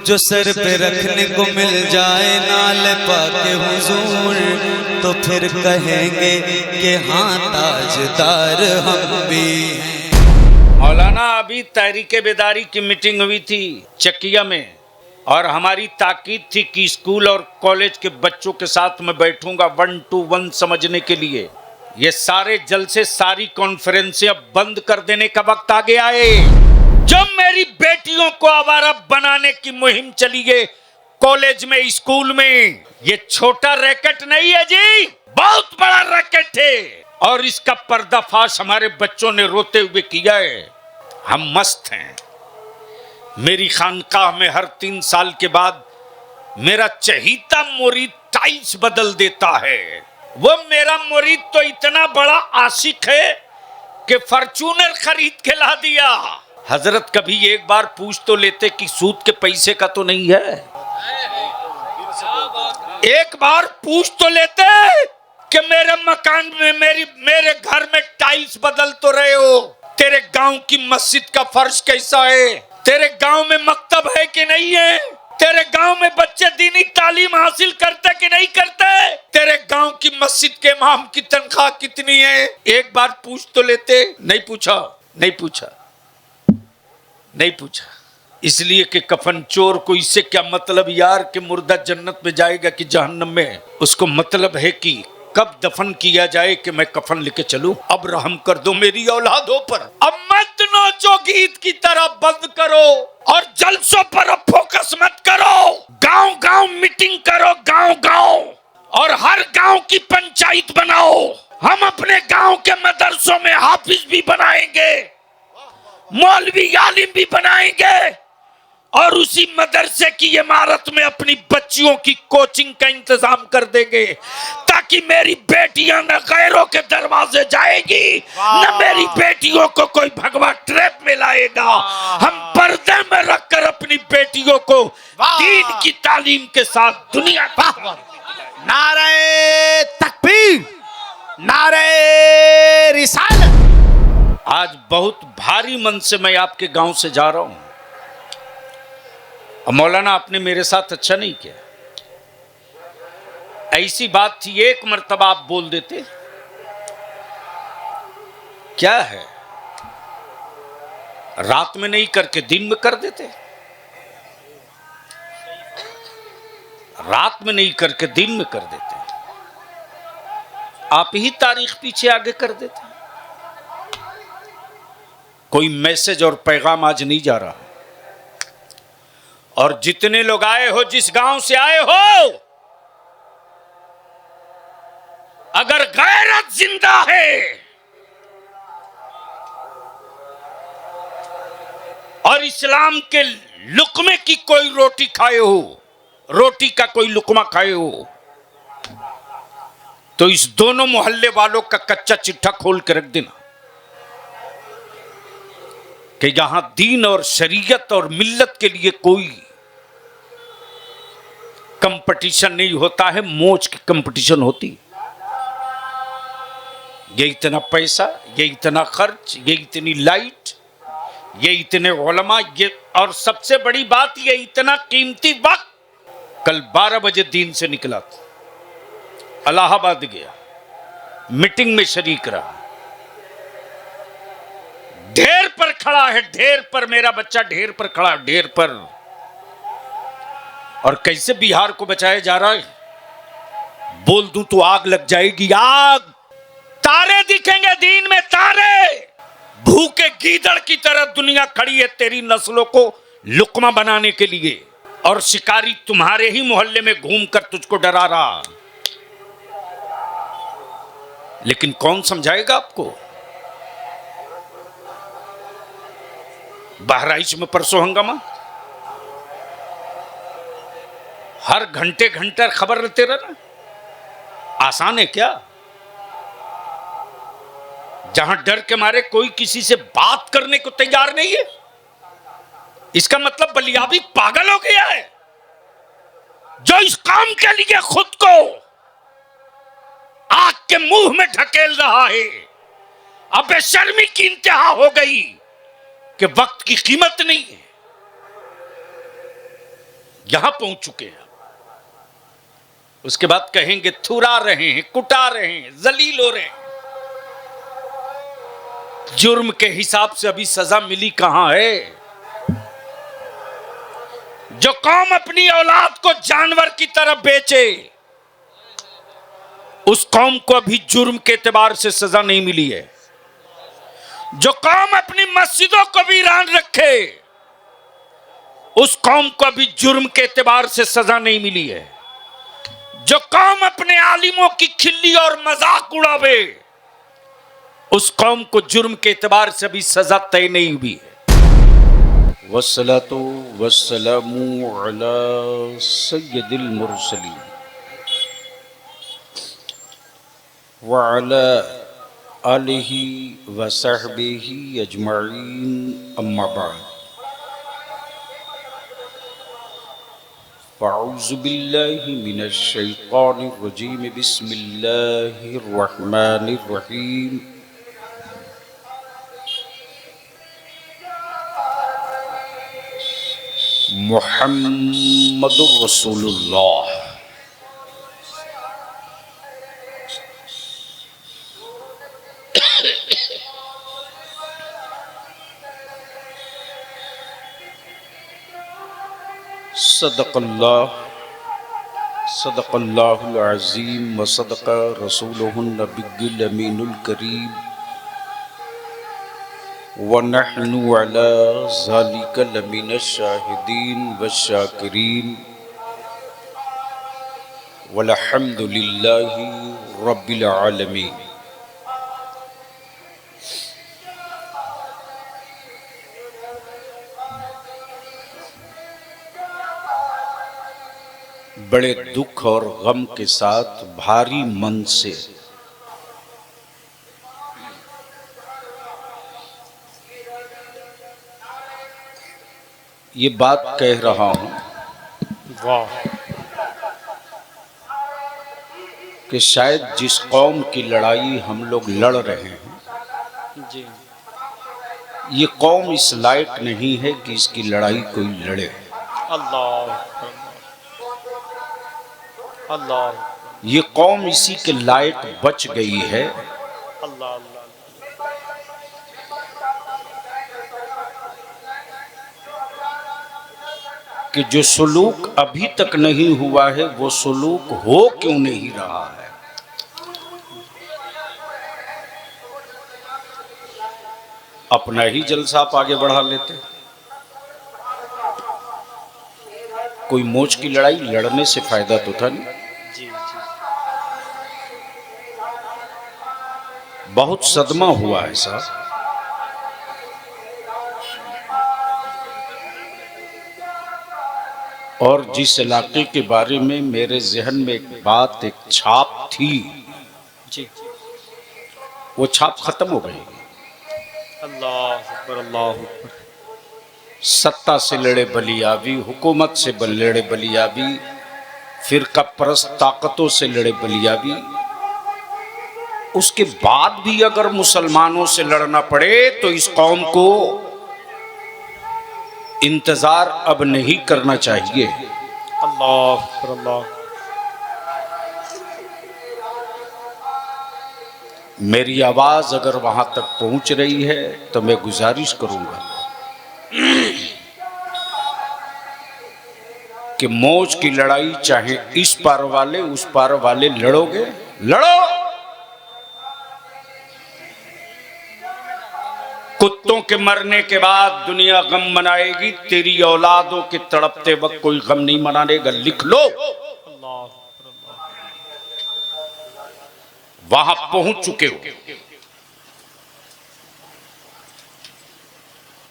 जो सर पे रखने को मिल जाए नाल पाके हुजूर, तो फिर कहेंगे कि हाँ ताजदार हम भी हैं। मौलाना, अभी तहरीके बेदारी की मीटिंग हुई थी चकिया में, और हमारी ताकीद थी कि स्कूल और कॉलेज के बच्चों के साथ मैं बैठूंगा 1 to 1 समझने के लिए। ये सारे जलसे, सारी कॉन्फ्रेंसें अब बंद कर देने का वक्त आ गया है। जब मेरी बेटियों को आवारा बनाने की मुहिम चली है कॉलेज में, स्कूल में, ये छोटा रैकेट नहीं है जी, बहुत बड़ा रैकेट है, और इसका पर्दाफाश हमारे बच्चों ने रोते हुए किया है। हम मस्त हैं। मेरी खानकाह में हर 3 साल के बाद मेरा चहीता मुरीद टाइल्स बदल देता है। वो मेरा मुरीद तो इतना बड़ा आशिक है कि फॉर्च्यूनर खरीद के ला दिया। हजरत कभी एक बार पूछ तो लेते कि सूद के पैसे का तो नहीं है? एक बार पूछ तो लेते कि मेरे मकान में, मेरे घर में टाइल्स बदल तो रहे हो, तेरे गांव की मस्जिद का फर्श कैसा है, तेरे गांव में मकतब है कि नहीं है, तेरे गांव में बच्चे दीनी तालीम हासिल करते कि नहीं करते, तेरे गांव की मस्जिद के इमाम की तनख्वाह कितनी है? एक बार पूछ तो लेते। नहीं पूछा, नहीं पूछा, नहीं पूछा। इसलिए कि कफन चोर को इससे क्या मतलब यार कि मुर्दा जन्नत में जाएगा कि जहन्नम में? उसको मतलब है कि कब दफन किया जाए कि मैं कफन लेके चलूं। अब रहम कर दो मेरी औलादों पर। अब मत नाचो गीत की तरह, बंद करो, और जलसों पर अब फोकस मत करो। गांव गांव मीटिंग करो, गांव गांव, और हर गांव की पंचायत बनाओ। हम अपने गांव के मदरसों में हाफिज भी बनाएंगे, मौलवी आलिम भी बनाएंगे, और उसी मदरसे की इमारत में अपनी बच्चियों की कोचिंग का इंतजाम कर देंगे, ताकि मेरी बेटियां न गैरों के दरवाजे जाएगी, न मेरी बेटियों को कोई भगवा ट्रैप में लाएगा। हम पर्दे में रखकर अपनी बेटियों को दीन की तालीम के साथ दुनिया। नारे तकबीर, नारे रिसालत। आज बहुत भारी मन से मैं आपके गांव से जा रहा हूं। मौलाना, आपने मेरे साथ अच्छा नहीं किया। ऐसी बात थी, एक मर्तबा आप बोल देते। क्या है, रात में नहीं करके दिन में कर देते, रात में नहीं करके दिन में कर देते। आप ही तारीख पीछे आगे कर देते। कोई मैसेज और पैगाम आज नहीं जा रहा। और जितने लोग आए हो, जिस गांव से आए हो, अगर गैरत जिंदा है और इस्लाम के लुकमे की कोई रोटी खाए हो, रोटी का कोई लुकमा खाए हो, तो इस दोनों मोहल्ले वालों का कच्चा चिट्ठा खोल के रख देना कि यहां दीन और शरीयत और मिल्लत के लिए कोई कंपटीशन नहीं होता है, मौज की कंपटीशन होती। ये इतना पैसा, ये इतना खर्च, ये इतनी लाइट, ये इतने उलमा, ये, और सबसे बड़ी बात ये इतना कीमती वक्त। कल 12 बजे दीन से निकला था, इलाहाबाद गया, मीटिंग में शरीक रहा। ढेर पर खड़ा है, ढेर पर मेरा बच्चा, ढेर पर खड़ा, ढेर पर। और कैसे बिहार को बचाया जा रहा है? बोल दूं तो आग लग जाएगी, आग। तारे दिखेंगे दीन में, तारे। भूखे गीदड़ की तरह दुनिया खड़ी है तेरी नस्लों को लुकमा बनाने के लिए, और शिकारी तुम्हारे ही मोहल्ले में घूमकर तुझको डरा रहा। लेकिन कौन समझाएगा आपको? बहराइच में परसों हंगामा, हर घंटे घंटे खबर लेते रहना आसान है क्या? जहां डर के मारे कोई किसी से बात करने को तैयार नहीं है, इसका मतलब बलियाबी पागल हो गया है, जो इस काम के लिए खुद को आग के मुंह में ढकेल रहा है। अब बेशर्मी की इंतहा हो गई कि वक्त की कीमत नहीं है। यहां पहुंच चुके हैं। उसके बाद कहेंगे थुरा रहे हैं, कुटा रहे हैं, जलील हो रहे हैं। जुर्म के हिसाब से अभी सजा मिली कहां है? जो कौम अपनी औलाद को जानवर की तरह बेचे, उस कौम को अभी जुर्म के एतबार से सजा नहीं मिली है। जो कौम अपनी मस्जिदों को वीरान रखे, उस कौम को अभी जुर्म के एतबार से सजा नहीं मिली है। जो कौम अपने आलिमों की खिल्ली और मजाक उड़ावे, उस कौम को जुर्म के एतबार से अभी सजा तय नहीं हुई है। वस्सलातु वस्सलामु अला सय्यदिल मुरसलीन व अला आलिहि व सहबिहि अजमईन, अम्मा बाद। फ़अऊज़ु बिल्लाहि मिनश शैतानिर रजीम, बिस्मिल्लाहिर रहमानिर रहीम। मुहम्मदुर रसूलुल्लाह। सदक़ल्लाहुल अज़ीम व सदक़ रसूलुहुन नबियुल अमीनुल करीम व नहनु अला ज़ालिका लमिनश शाहिदीन व शाकिरीन वल्हम्दुलिल्लाहि रब्बिल आलमीन। बड़े दुख और गम के साथ भारी मन से ये बात कह रहा हूं कि शायद जिस कौम की लड़ाई हम लोग लड़ रहे हैं जी, ये कौम इस लायक नहीं है कि इसकी लड़ाई कोई लड़े। अल्लाह अल्लाह। ये कौम इसी के लायक बच गई है। अल्लाह अल्लाह। कि जो सुलूक अभी तक नहीं हुआ है, वो सुलूक हो क्यों नहीं रहा है। अपना ही जलसा आप आगे बढ़ा लेते। कोई मोच की लड़ाई लड़ने से फायदा तो था नहीं। बहुत सदमा हुआ है साहब। और जिस इलाके के बारे में मेरे जहन में एक बात, एक छाप थी जी, वो छाप खत्म हो गई। अल्लाह अकबर अल्लाह अकबर। सत्ता से लड़े बलियाबी, हुकूमत से लड़े बलियाबी, फिरका परस्त ताकतों से लड़े बलियाबी, उसके बाद भी अगर मुसलमानों से लड़ना पड़े तो इस कौम को इंतजार अब नहीं करना चाहिए। अल्लाह अल्लाह। मेरी आवाज अगर वहां तक पहुंच रही है तो मैं गुजारिश करूंगा कि मौज की लड़ाई चाहे इस पार वाले उस पार वाले लड़ोगे, लड़ो। कुत्तों के मरने के बाद दुनिया गम मनाएगी, तेरी औलादों के तड़पते वक्त कोई गम नहीं मनाएगा। लिख लो। वहां पहुंच चुके हो।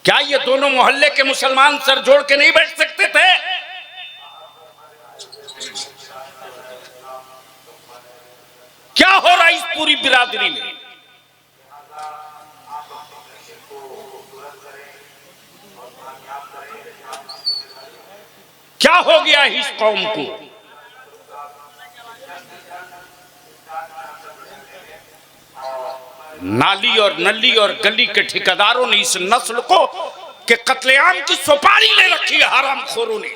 क्या ये दोनों मोहल्ले के मुसलमान सर जोड़ के नहीं बैठ सकते थे? क्या हो रहा है इस पूरी बिरादरी में? क्या हो गया इस कौम को? नाली और नली और गली के ठेकेदारों ने इस नस्ल को के कत्लेआम की सुपारी ले रखी है, हरामखोरों ने।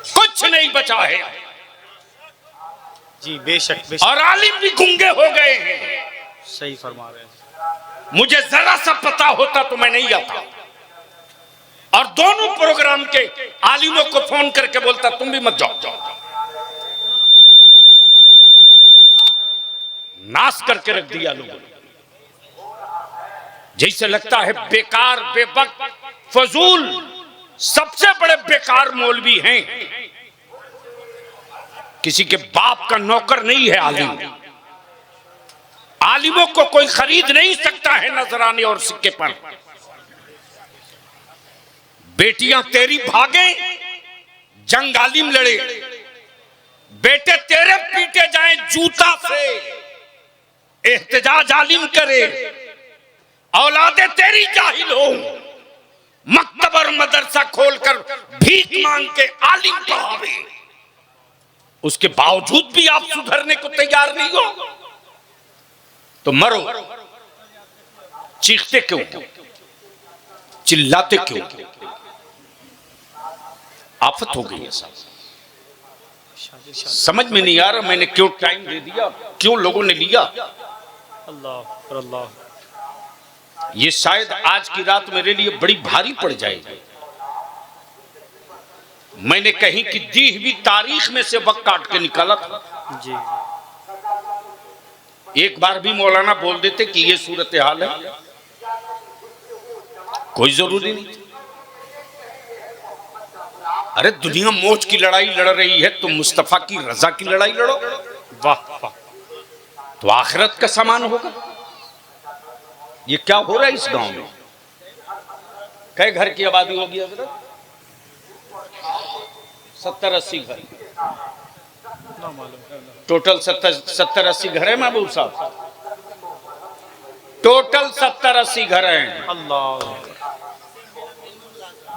कुछ नहीं बचा है जी बेशक बेशक, और आलिम भी गूंगे हो गए हैं। सही फरमा रहे हैं। मुझे जरा सा पता होता तो मैं नहीं आता, और दोनों प्रोग्राम के आलिमों को फोन करके बोलता तुम भी मत जाओ। नाश करके रख दिया लोगों ने, जैसे लगता है बेकार बेवक्त फजूल सबसे बड़े बेकार मौलवी हैं। किसी के बाप का नौकर नहीं है आलिम। आलिमों को कोई खरीद नहीं सकता है नजराने और सिक्के पर। बेटियां तेरी भागे, जंग आलिम लड़े, बेटे तेरे पीटे जाएं जूता से, एहतजाज आलिम करे, औलादे तेरी जाहिल हो, मकतब और मदरसा खोलकर भीख मांग के आलिम पढ़ावे, उसके बावजूद भी आप सुधरने को तैयार नहीं हो तो मरो। चीखते क्यों, चिल्लाते क्यों? आफत हो गई है साहब, समझ में नहीं आ रहा मैंने क्यों टाइम दे दिया, क्यों लोगों ने लिया। अल्लाह अल्लाह, ये शायद आज की रात मेरे लिए बड़ी भारी पड़ जाएगी। मैंने कहीं की दी हुई तारीख में से वक्त काट के निकाला था। जी एक बार भी मौलाना बोल देते कि ये सूरत हाल है, कोई जरूरी नहीं। अरे दुनिया मौज की लड़ाई लड़ रही है, तुम मुस्तफा की रजा की लड़ाई लड़ो। वाह वाह, तो आखिरत का सामान होगा। ये क्या हो रहा है इस गांव में? कई घर की आबादी होगी हजरत? 70-80 घर, टोटल 70-80 घर है महबूब साहब, टोटल 70-80 घर हैं। अल्लाह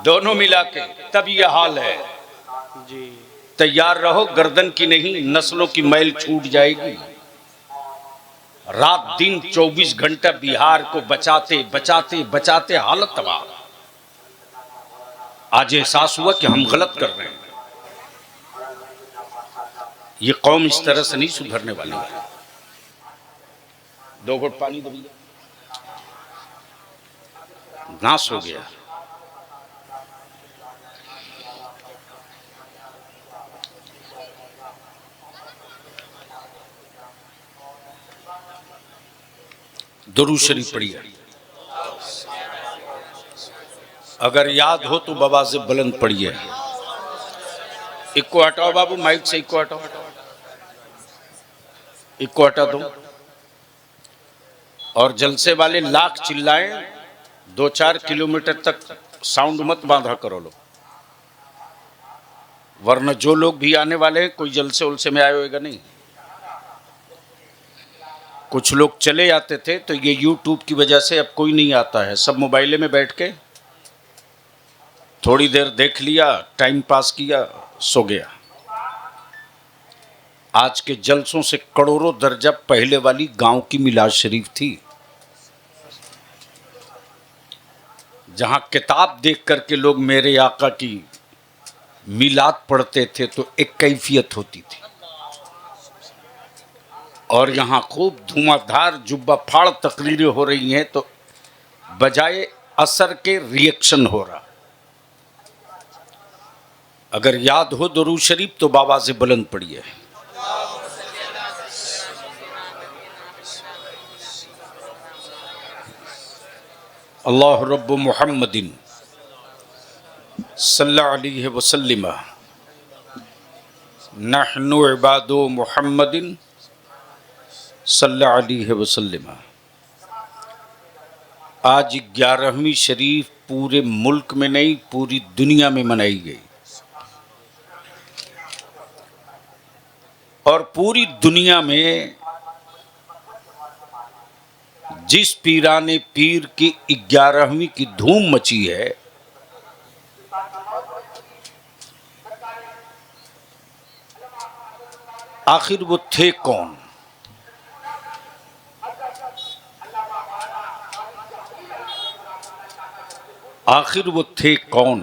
दोनों मिला के तब यह हाल है। जी, तैयार रहो, गर्दन की नहीं नस्लों की मैल छूट जाएगी। रात दिन 24 घंटा बिहार को बचाते बचाते बचाते हालत तबाह। आज एहसास हुआ कि हम गलत कर रहे हैं। ये कौम इस तरह से नहीं सुधरने वाली है। 2 घुट पानी दो, नाश हो गया। दुरूद शरीफ पढ़िए, अगर याद हो तो बाबा से बुलंद पढ़िए। इक्को हटाओ बाबू, माइक से इक्को हटाओ, इक्को हटा दो। और जलसे वाले लाख चिल्लाएं, 2-4 किलोमीटर तक साउंड मत बांधा करो लो, वरना जो लोग भी आने वाले हैं कोई जलसे उलसे में आए होगा नहीं। कुछ लोग चले आते थे तो ये YouTube की वजह से अब कोई नहीं आता है। सब मोबाइले में बैठ के थोड़ी देर देख लिया, टाइम पास किया, सो गया। आज के जलसों से करोड़ों दर्जा पहले वाली गांव की मिलाद शरीफ थी, जहां किताब देख करके लोग मेरे आका की मिलाद पढ़ते थे तो एक कैफियत होती थी। और यहाँ खूब धुआंधार जुब्बा फाड़ तकरीरें हो रही हैं तो बजाय असर के रिएक्शन हो रहा। अगर याद हो दुरूद शरीफ तो बाबा से बुलंद पढ़िए। अल्लाह रब्ब मुहम्मदिन सल्लल्लाहु अलैहि वसल्लम नहनु इबादु मुहम्मदिन सल्लल्लाहु अलैहि वसल्लम। आज 11वीं शरीफ पूरे मुल्क में नहीं पूरी दुनिया में मनाई गई, और पूरी दुनिया में जिस पीराने पीर की 11वीं की धूम मची है, आखिर वो थे कौन? आखिर वो थे कौन?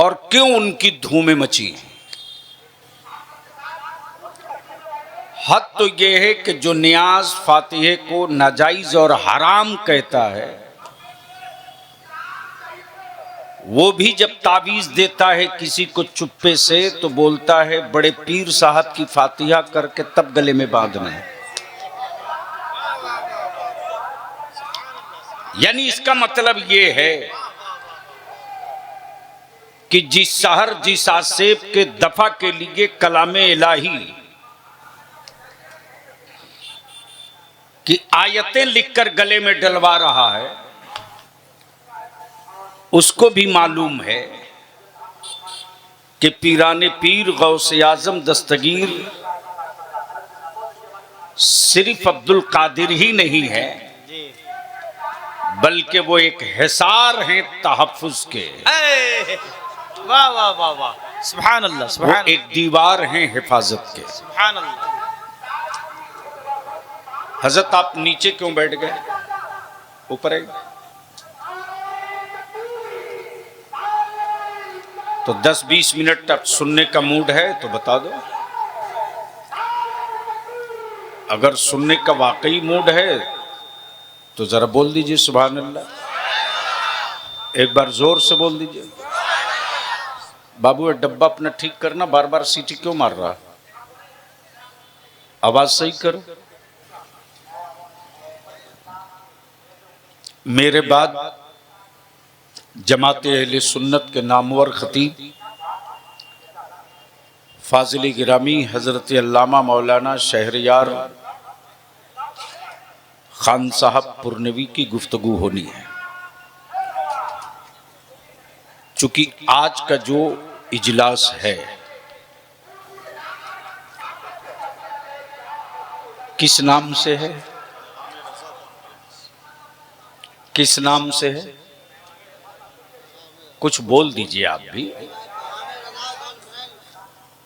और क्यों उनकी धूमें मची? हद तो यह है कि जो नियाज फातिहे को नाजायज और हराम कहता है, वो भी जब तावीज देता है किसी को चुप्पे से तो बोलता है बड़े पीर साहब की फातिहा करके तब गले में बांधना है। यानी इसका मतलब ये है कि जिस शहर जिस आसेब के दफा के लिए कलामे इलाही की आयतें लिखकर गले में डलवा रहा है, उसको भी मालूम है कि पीराने पीर गौसे आजम दस्तगीर सिर्फ अब्दुल कादिर ही नहीं है, बल्कि वो एक हिसार हैं तहफ्फुज के। वाह वाह वाह वाह, सुभान अल्लाह, वो सुभान एक दीवार हैं हिफाजत के। सुभान अल्लाह। हजरत आप नीचे क्यों बैठ गए? ऊपर आइए। तो 10-20 मिनट अब सुनने का मूड है तो बता दो। अगर सुनने का वाकई मूड है तो जरा बोल दीजिए सुभान अल्लाह। एक बार जोर से बोल दीजिए। बाबू ये डब्बा अपना ठीक करना, बार बार सीटी क्यों मार रहा? आवाज सही करो। मेरे बाद जमात अहले सुन्नत के नामवर खतीब फाजिल गिरामी हजरत अल्लामा मौलाना शहरयार खान साहब पुरनवी की गुफ्तगू होनी है। चूंकि आज का जो इजलास है किस नाम से है, किस नाम से है? कुछ बोल दीजिए आप भी।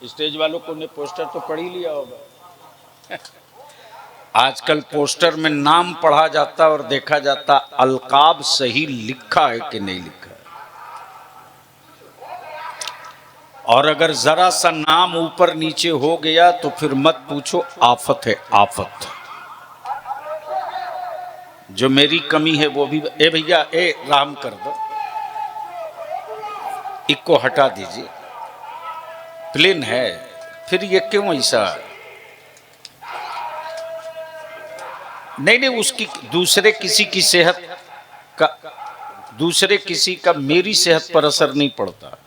स्टेज वालों को ने पोस्टर तो पढ़ ही लिया होगा। आजकल पोस्टर में नाम पढ़ा जाता और देखा जाता अलकाब सही लिखा है कि नहीं लिखा है। और अगर जरा सा नाम ऊपर नीचे हो गया तो फिर मत पूछो, आफत है आफत। जो मेरी कमी है वो भी ए भैया ए राम कर दो, इको हटा दीजिए, प्लेन है। फिर ये क्यों ऐसा? नहीं नहीं, उसकी दूसरे किसी की सेहत का, दूसरे किसी का मेरी सेहत पर असर नहीं पड़ता।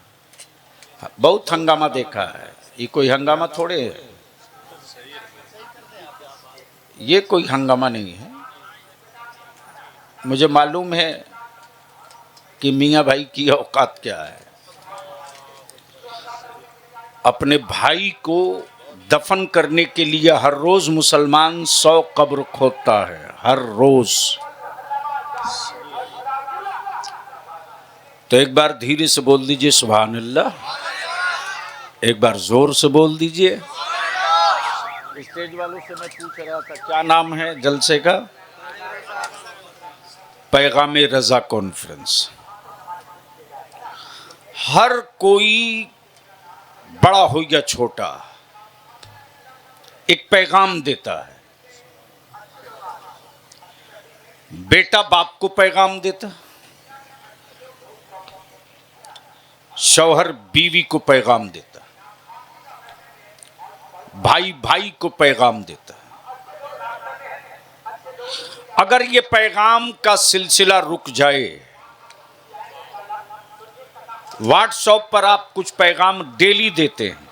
बहुत हंगामा देखा है, ये कोई हंगामा थोड़े है, ये कोई हंगामा नहीं है। मुझे मालूम है कि मियाँ भाई की औकात क्या है। अपने भाई को दफन करने के लिए हर रोज मुसलमान 100 कब्र खोदता है, हर रोज। तो एक बार धीरे से बोल दीजिए सुभान अल्लाह, एक बार जोर से बोल दीजिए। स्टेज वालों से मैं पूछ रहा था क्या नाम है जलसे का? पैगामे रजा कॉन्फ्रेंस। हर कोई बड़ा हो या छोटा एक पैगाम देता है। बेटा बाप को पैगाम देता, शौहर बीवी को पैगाम देता, भाई भाई को पैगाम देता। अगर ये पैगाम का सिलसिला रुक जाए, व्हाट्सएप पर आप कुछ पैगाम डेली देते हैं,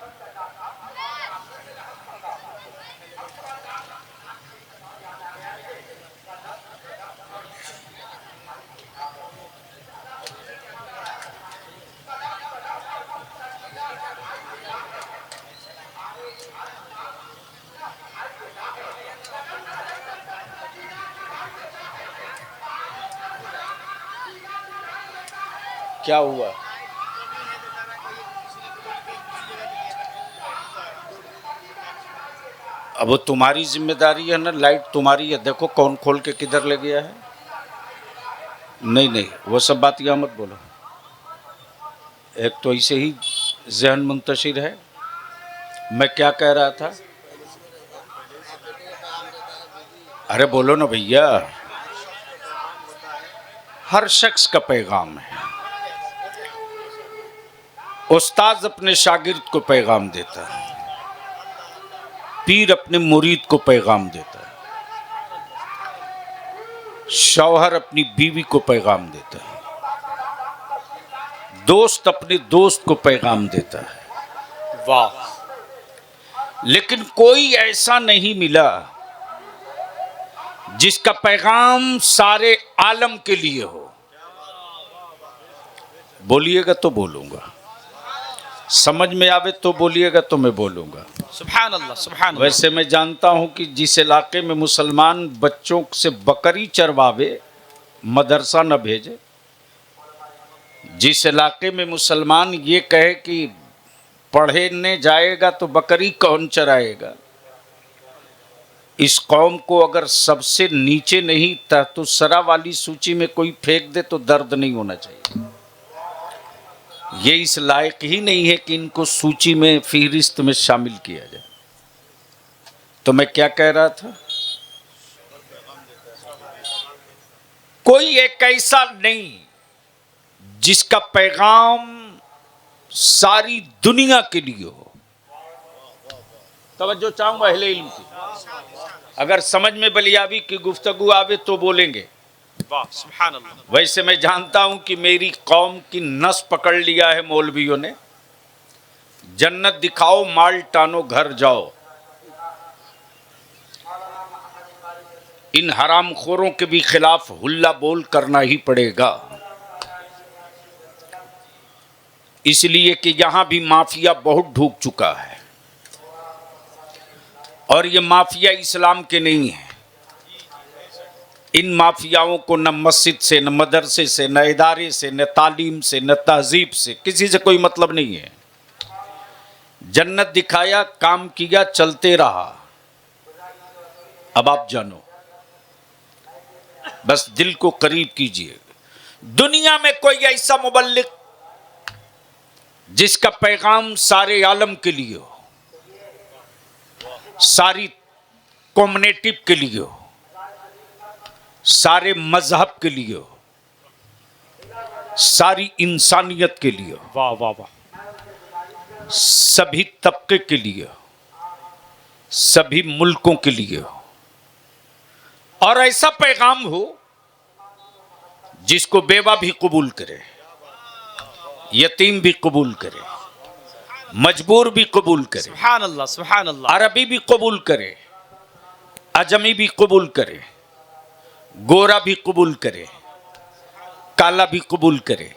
क्या हुआ? अब वो तुम्हारी जिम्मेदारी है ना, लाइट तुम्हारी है, देखो कौन खोल के किधर ले गया है। नहीं नहीं, वो सब बात यहाँ मत बोलो, एक तो ऐसे ही जहन मुंतशिर है। मैं क्या कह रहा था? अरे बोलो ना भैया। हर शख्स का पैगाम है। उस्ताद अपने शागिर्द को पैगाम देता है, पीर अपने मुरीद को पैगाम देता है, शौहर अपनी बीवी को पैगाम देता है, दोस्त अपने दोस्त को पैगाम देता है। वाह। लेकिन कोई ऐसा नहीं मिला जिसका पैगाम सारे आलम के लिए हो। बोलिएगा तो बोलूंगा, समझ में आवे तो बोलिएगा तो मैं बोलूंगा। सुभान अल्लाह, सुभान अल्लाह। वैसे मैं जानता हूं कि जिस इलाके में मुसलमान बच्चों से बकरी चरवावे, मदरसा न भेजे, जिस इलाके में मुसलमान ये कहे कि पढ़ने जाएगा तो बकरी कौन चराएगा, इस कौम को अगर सबसे नीचे नहीं तहतुस्सरा वाली सूची में कोई फेंक दे तो दर्द नहीं होना चाहिए। ये इस लायक ही नहीं है कि इनको सूची में, फहरिस्त में शामिल किया जाए। तो मैं क्या कह रहा था? कोई एक ऐसा नहीं जिसका पैगाम सारी दुनिया के लिए हो। तवज्जो चाहूंगा अहले इल्म की। अगर समझ में बलियाबी की गुफ्तगू आवे तो बोलेंगे। वाह, सुभान अल्लाह। वैसे मैं जानता हूं कि मेरी कौम की नस पकड़ लिया है मौलवियों ने। जन्नत दिखाओ, माल टानो, घर जाओ। इन हरामखोरों के भी खिलाफ हुल्ला बोल करना ही पड़ेगा, इसलिए कि यहां भी माफिया बहुत ढूक चुका है। और ये माफिया इस्लाम के नहीं है। इन माफियाओं को न मस्जिद से, न मदरसे से, न इदारे से, न तालीम से, न तहजीब से, किसी से कोई मतलब नहीं है। जन्नत दिखाया, काम किया, चलते रहा। अब आप जानो, बस दिल को करीब कीजिए। दुनिया में कोई ऐसा मुबल्लिग जिसका पैगाम सारे आलम के लिए हो, सारी कम्युनिटी के लिए हो, सारे मजहब के लिए हो, सारी इंसानियत के लिए हो, वाह वाह वाह। सभी तबके के लिए हो, सभी मुल्कों के लिए हो। और ऐसा पैगाम हो जिसको बेवा भी कबूल करे, यतीम भी कबूल करे, मजबूर भी कबूल करे, सुभान अल्लाह, सुभान अल्लाह। अरबी भी कबूल करे, अजमी भी कबूल करे, गोरा भी कबूल करे, काला भी कबूल करे,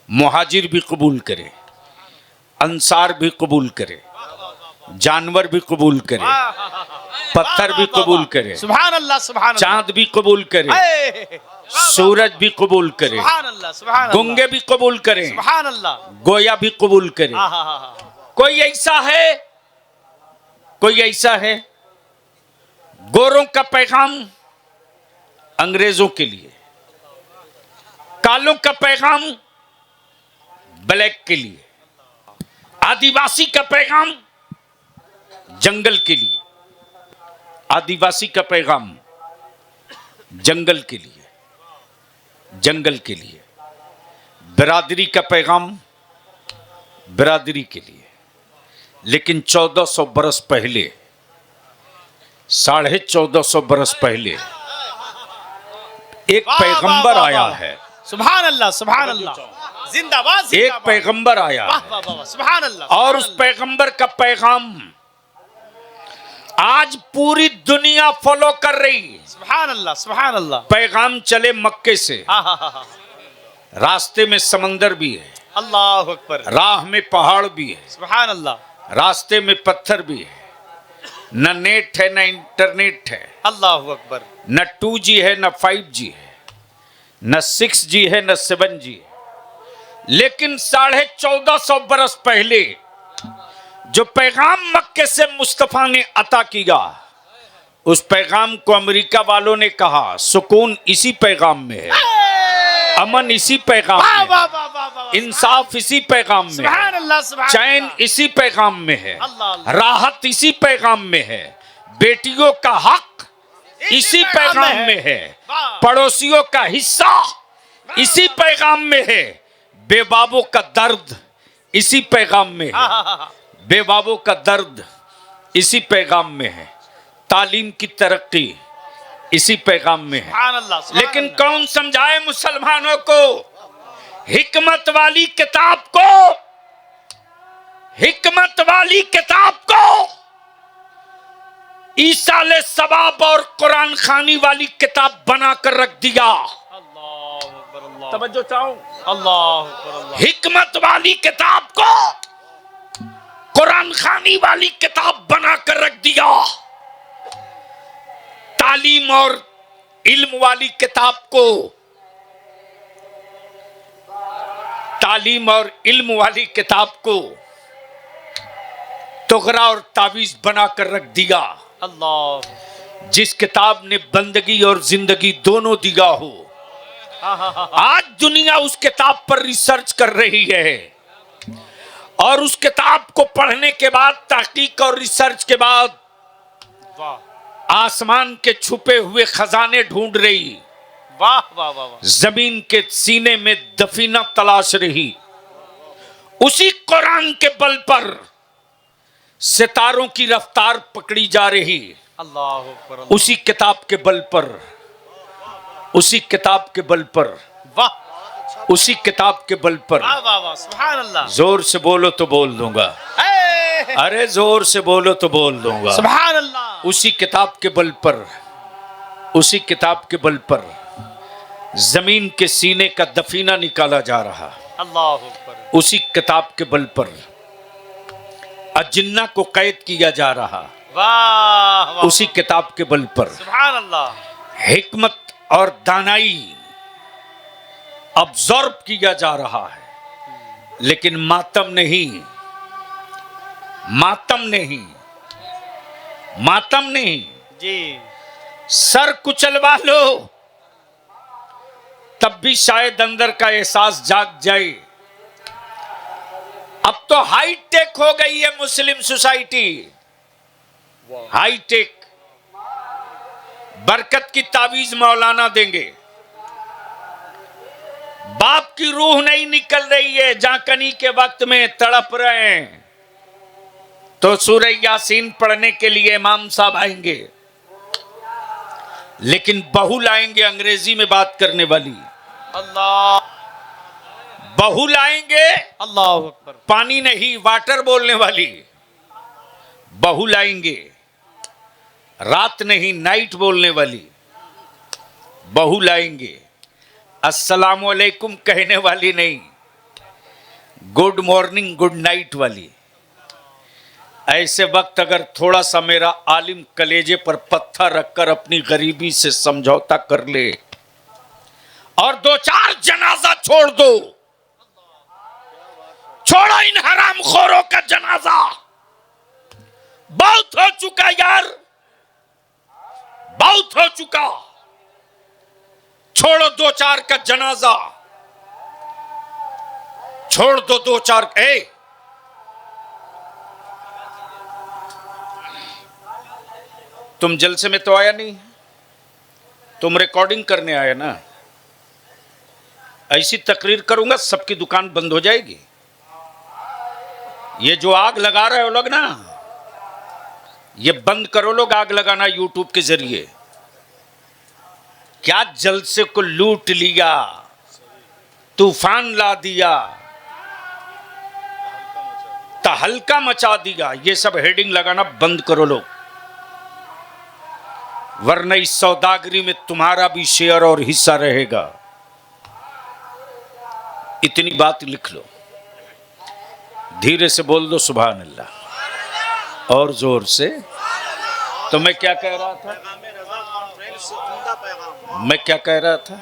मुहाजिर भी कबूल करे, अंसार भी कबूल करे, जानवर भी कबूल करे, पत्थर भी कबूल करे, सुभान अल्लाह, सुभान अल्लाह। चांद भी कबूल करे, सूरज भी कबूल करे, सुभान अल्लाह, सुभान अल्लाह। गुंगे भी कबूल करे, सुभान अल्लाह। गोया भी कबूल करे। आहा। कोई ऐसा है, कोई ऐसा है? गोरों का पैगाम अंग्रेजों के लिए, कालों का पैगाम ब्लैक के लिए, आदिवासी का पैगाम जंगल के लिए, आदिवासी का पैगाम जंगल के लिए, जंगल के लिए, बिरादरी का पैगाम बिरादरी के लिए। लेकिन 1400 बरस पहले, 1450 बरस पहले एक पैगंबर आया है। सुभान अल्लाह, सुभान अल्लाह। जिंदाबाद, एक पैगंबर आया वाह है। वाह वाह, सुभान अल्लाह। और उस पैगंबर का पैगाम आज पूरी दुनिया फॉलो कर रही है। सुभान अल्लाह, सुभान अल्लाह। पैगाम चले मक्के से, आहा। रास्ते में समंदर भी है, अल्लाह अकबर। राह में पहाड़ भी है, सुभान अल्लाह, रास्ते में पत्थर भी है, न नेट है, न इंटरनेट है, अल्लाह अकबर। न 2G है, न 5G है, न 6G है, न 7G है। लेकिन 1450 बरस पहले जो पैगाम मक्के से मुस्तफा ने अता किया, उस पैगाम को अमेरिका वालों ने कहा सुकून इसी पैगाम में है, अमन इसी पैगाम में है। वाह वाह वाह वाह। इंसाफ इसी पैगाम में है, सुभान अल्लाह सुभान चैन अल्लाह। इसी पैगाम में है, अल्लाह अल्लाह। राहत इसी पैगाम में है, बेटियों का हक इसी पैगाम में है, वाह। पड़ोसियों का हिस्सा इसी पैगाम में है, बेबाबों का दर्द इसी पैगाम में है, बेबाबों का दर्द इसी पैगाम में है, तालीम की तरक्की इसी पैगाम में है। सुभान अल्लाह सुभान लेकिन अल्लाह। कौन समझाए मुसलमानों को हिकमत वाली किताब को, हिकमत वाली किताब को ईसाले सवाब और कुरान खानी वाली किताब बनाकर रख दिया। अल्लाह अकबर अल्लाह। तवज्जो चाहूं, अल्लाह अकबर अल्लाह। हिकमत वाली किताब को कुरान खानी वाली किताब बनाकर रख दिया। तालीम और इल्म वाली किताब को, तालीम और इल्म वाली किताब को तुगरा और तावीज बनाकर रख दिया। अल्लाह। जिस किताब ने बंदगी और जिंदगी दोनों दिया हो, आज दुनिया उस किताब पर रिसर्च कर रही है और उस किताब को पढ़ने के बाद, तहकीक और रिसर्च के बाद वाह आसमान के छुपे हुए खजाने ढूंढ रही, वाह वाह वाह वाह। जमीन के सीने में दफीना तलाश रही। उसी कुरान के बल पर सितारों की रफ्तार पकड़ी जा रही। अल्लाह अकबर अल्लाह। उसी किताब के बल पर, उसी किताब के बल पर, वाह उसी किताब के बल पर। वाह वाह वाह। सुभान अल्लाह। जोर से बोलो तो बोल दूंगा, अरे जोर से बोलो तो बोल दूंगा। सुभान अल्लाह। उसी किताब के बल पर, उसी किताब के बल पर जमीन के सीने का दफीना निकाला जा रहा। अल्लाह अकबर। उसी किताब के बल पर अजिन्ना को कैद किया जा रहा। वाह वाह। उसी किताब के बल पर सुभान अल्लाह। हिकमत और दानाई ऑब्जर्व किया जा रहा है। लेकिन मातम नहीं, मातम नहीं, मातम नहीं, जी सर कुचलवा लो तब भी शायद अंदर का एहसास जाग जाए। अब तो हाई टेक हो गई है मुस्लिम सोसाइटी, हाई टेक। बरकत की तावीज मौलाना देंगे। बाप की रूह नहीं निकल रही है, जाकनी के वक्त में तड़प रहे हैं तो सूरह यासीन पढ़ने के लिए इमाम साहब आएंगे, लेकिन बहू लाएंगे अंग्रेजी में बात करने वाली। अल्लाह। बहू लाएंगे अल्लाह अकबर। पानी नहीं वाटर बोलने वाली। बहू लाएंगे रात नहीं नाइट बोलने वाली। बहू लाएंगे अस्सलामु अलैकुम कहने वाली नहीं, गुड मॉर्निंग गुड नाइट वाली। ऐसे वक्त अगर थोड़ा सा मेरा आलिम कलेजे पर पत्थर रखकर अपनी गरीबी से समझौता कर ले और दो चार जनाजा छोड़ दो, छोड़ो इन हरामखोरों का जनाजा, बहुत हो चुका यार, बहुत हो चुका। छोड़ो दो चार का जनाजा, छोड़ दो दो चार। तुम जलसे में तो आया नहीं, तुम रिकॉर्डिंग करने आए ना। ऐसी तकरीर करूंगा सबकी दुकान बंद हो जाएगी। ये जो आग लगा रहे हो लोग ना, ये बंद करो लोग आग लगाना यूट्यूब के जरिए। क्या जलसे को लूट लिया, तूफान ला दिया, तहलका मचा दिया, ये सब हेडिंग लगाना बंद करो लोग, वरना इस सौदागरी में तुम्हारा भी शेयर और हिस्सा रहेगा। इतनी बात लिख लो, धीरे से बोल दो सुभान अल्लाह, और जोर से। तो मैं क्या कह रहा था, मैं क्या कह रहा था?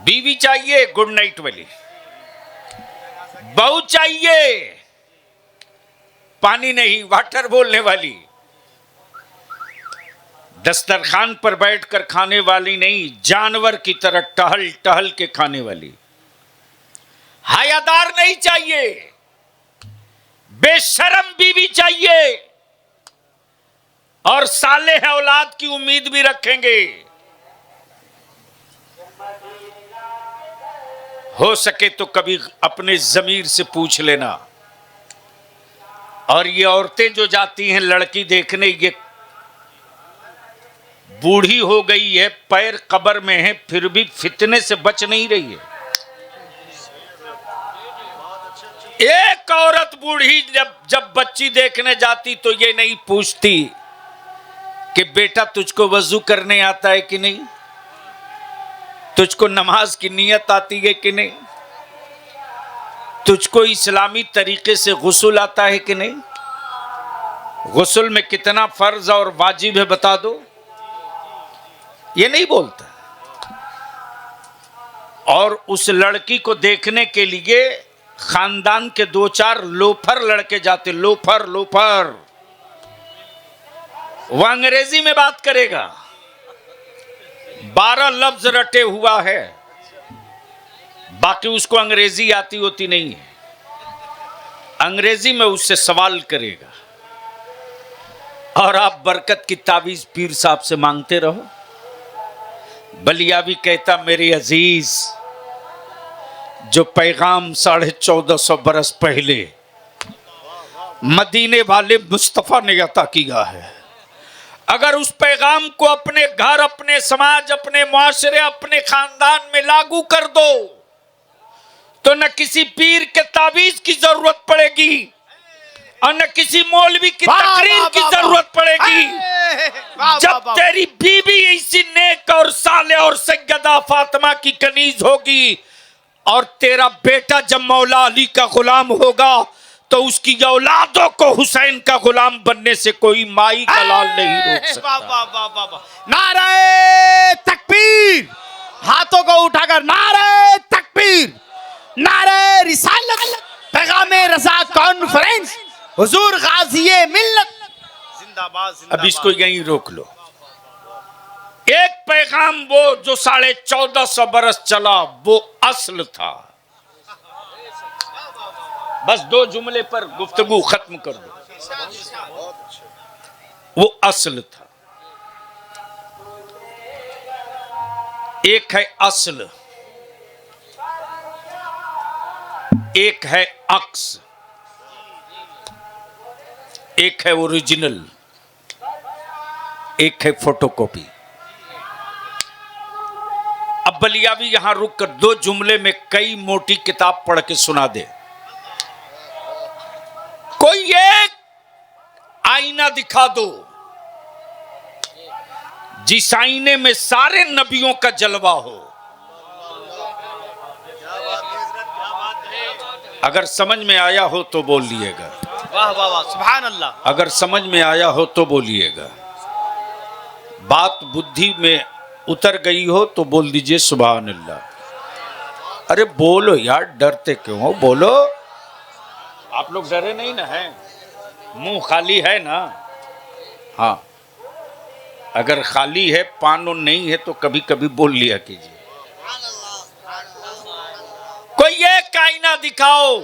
बीवी चाहिए गुड नाइट वाली, बहू चाहिए पानी नहीं वाटर बोलने वाली, दस्तरखान पर बैठकर खाने वाली नहीं, जानवर की तरह टहल टहल के खाने वाली। हयादार नहीं चाहिए, बेशरम बीवी चाहिए, और सालेह औलाद की उम्मीद भी रखेंगे। हो सके तो कभी अपने जमीर से पूछ लेना। और ये औरतें जो जाती हैं लड़की देखने, ये बूढ़ी हो गई है, पैर कब्र में है, फिर भी फितने से बच नहीं रही है। एक औरत बूढ़ी जब बच्ची देखने जाती तो ये नहीं पूछती कि बेटा तुझको वजू करने आता है कि नहीं, तुझको नमाज की नियत आती है कि नहीं, तुझको इस्लामी तरीके से गुस्ल आता है कि नहीं, गुस्ल में कितना फर्ज और वाजिब है बता दो। ये नहीं बोलता। और उस लड़की को देखने के लिए खानदान के 2-4 लोफर लड़के जाते, लोफर लोफर। वह अंग्रेजी में बात करेगा, 12 लफ्ज रटे हुआ है, बाकी उसको अंग्रेजी आती होती नहीं है। अंग्रेजी में उससे सवाल करेगा और आप बरकत की तावीज पीर साहब से मांगते रहो। बलियावी कहता, मेरे अजीज, जो पैगाम 1450 बरस पहले मदीने वाले मुस्तफा ने अता किया है, अगर उस पैगाम को अपने घर, अपने समाज, अपने मुआशरे, अपने खानदान में लागू कर दो तो न किसी पीर के तावीज की जरूरत पड़ेगी और न किसी मौलवी की तकरीर की जरूरत पड़ेगी। जब तेरी बीबी इसी नेक और साले और सैयदा फातिमा की कनीज होगी और तेरा बेटा जब मौला अली का गुलाम होगा तो उसकी औलादों को हुसैन का गुलाम बनने से कोई माई का लाल नहीं रोक सकता। नारे तकबीर, हाथों को उठाकर नारे तकबीर, नारे रिसालत, पैगामे रज़ा कॉन्फ्रेंस, हुजूर गाज़िए मिल्लत जिंदाबाद जिंदाबाद। अब इसको यहीं रोक लो। एक पैगाम वो जो 1450 बरस चला वो असल था। बस 2 जुमले पर गुफ्तगू खत्म कर दो। वो असल था। एक है असल, एक है अक्स, एक है ओरिजिनल, एक है फोटोकॉपी। अब बलियावी यहां रुक कर 2 जुमले में कई मोटी किताब पढ़ के सुना दे। कोई एक आईना दिखा दो जिस आईने में सारे नबियों का जलवा हो। अगर समझ में आया हो तो बोलिएगा वाह वाह वाह, सुभान अल्लाह। अगर समझ में आया हो तो बोलिएगा, बात बुद्धि में उतर गई हो तो बोल दीजिए सुभान अल्लाह। अरे बोलो यार, डरते क्यों हो, बोलो। आप लोग डरे नहीं ना हैं, मुंह खाली है ना? हाँ, अगर खाली है, पान नहीं है तो कभी कभी बोल लिया कीजिए। कोई एक आईना दिखाओ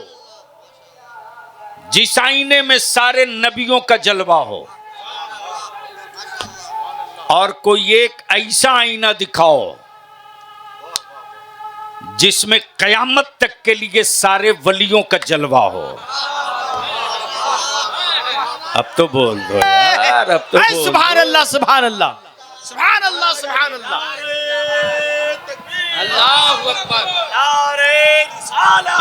जिस आईने में सारे नबियों का जलवा हो, और कोई एक ऐसा आईना दिखाओ जिसमें कयामत तक के लिए सारे वलियों का जलवा हो। अब तो बोल दो यार, अब तो बोल। सुभान अल्लाह, सुभान अल्लाह, सुभान अल्लाह, सुभान अल्लाह, अल्लाहु अकबर,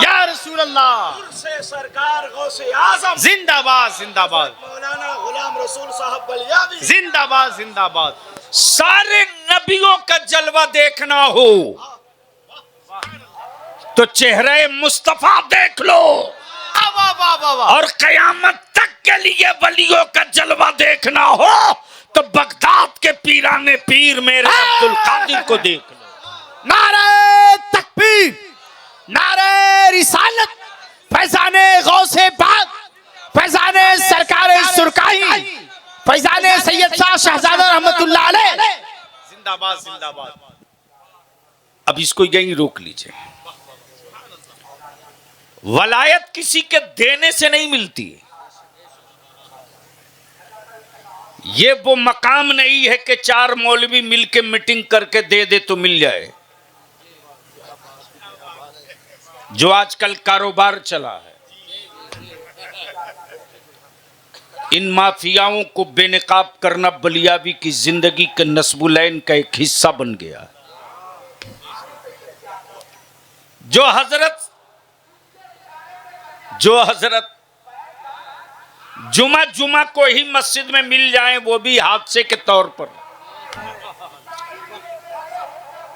या रसूल अल्लाह से सरकार गौसे आजम जिंदाबाद जिंदाबाद, मौलाना गुलाम रसूल साहब बलियावी जिंदाबाद जिंदाबाद। सारे नबियों का जलवा देखना हो तो चेहरे मुस्तफा देख लो, वाह वाह वाह वाह। और कयामत तक के लिए वलियों का जलवा देखना हो तो बगदाद के पीराने पीर मेरे अब्दुल कादिर को देख लो। नारे तकबीर, नारे रिसालत, फैजाने गौसे पाक, फैजाने सरकारे सुरकाई, फैजाने सैयद शाह शहजादा रहमतुल्लाह अलैह, जिंदाबाद जिंदाबाद। अब इसको यहीं रोक लीजिए। वलायत किसी के देने से नहीं मिलती। ये वो मकाम नहीं है कि 4 मौलवी मिलके मीटिंग करके दे दे तो मिल जाए, जो आजकल कारोबार चला है। इन माफियाओं को बेनकाब करना बलियाबी की जिंदगी के नस्बुलैन का एक हिस्सा बन गया। जो हजरत जुमा को ही मस्जिद में मिल जाए, वो भी हादसे के तौर पर,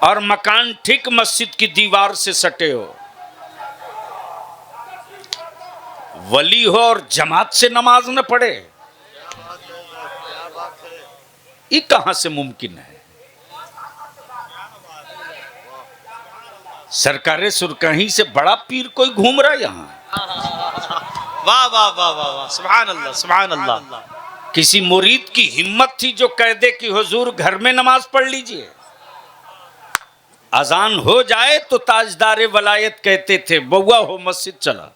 और मकान ठीक मस्जिद की दीवार से सटे हो, वली हो और जमात से नमाज न पढ़े, ये कहां से मुमकिन है? सरकारे सुरकहीं से बड़ा पीर कोई घूम रहा यहां? वाह वाह वाह वाह वाह, सुभान अल्लाह सुभान अल्लाह। किसी मुरीद की हिम्मत थी जो कह दे कि हुजूर घर में नमाज पढ़ लीजिए। अजान हो जाए तो ताजदारे वलायत कहते थे, बउआ हो मस्जिद चला।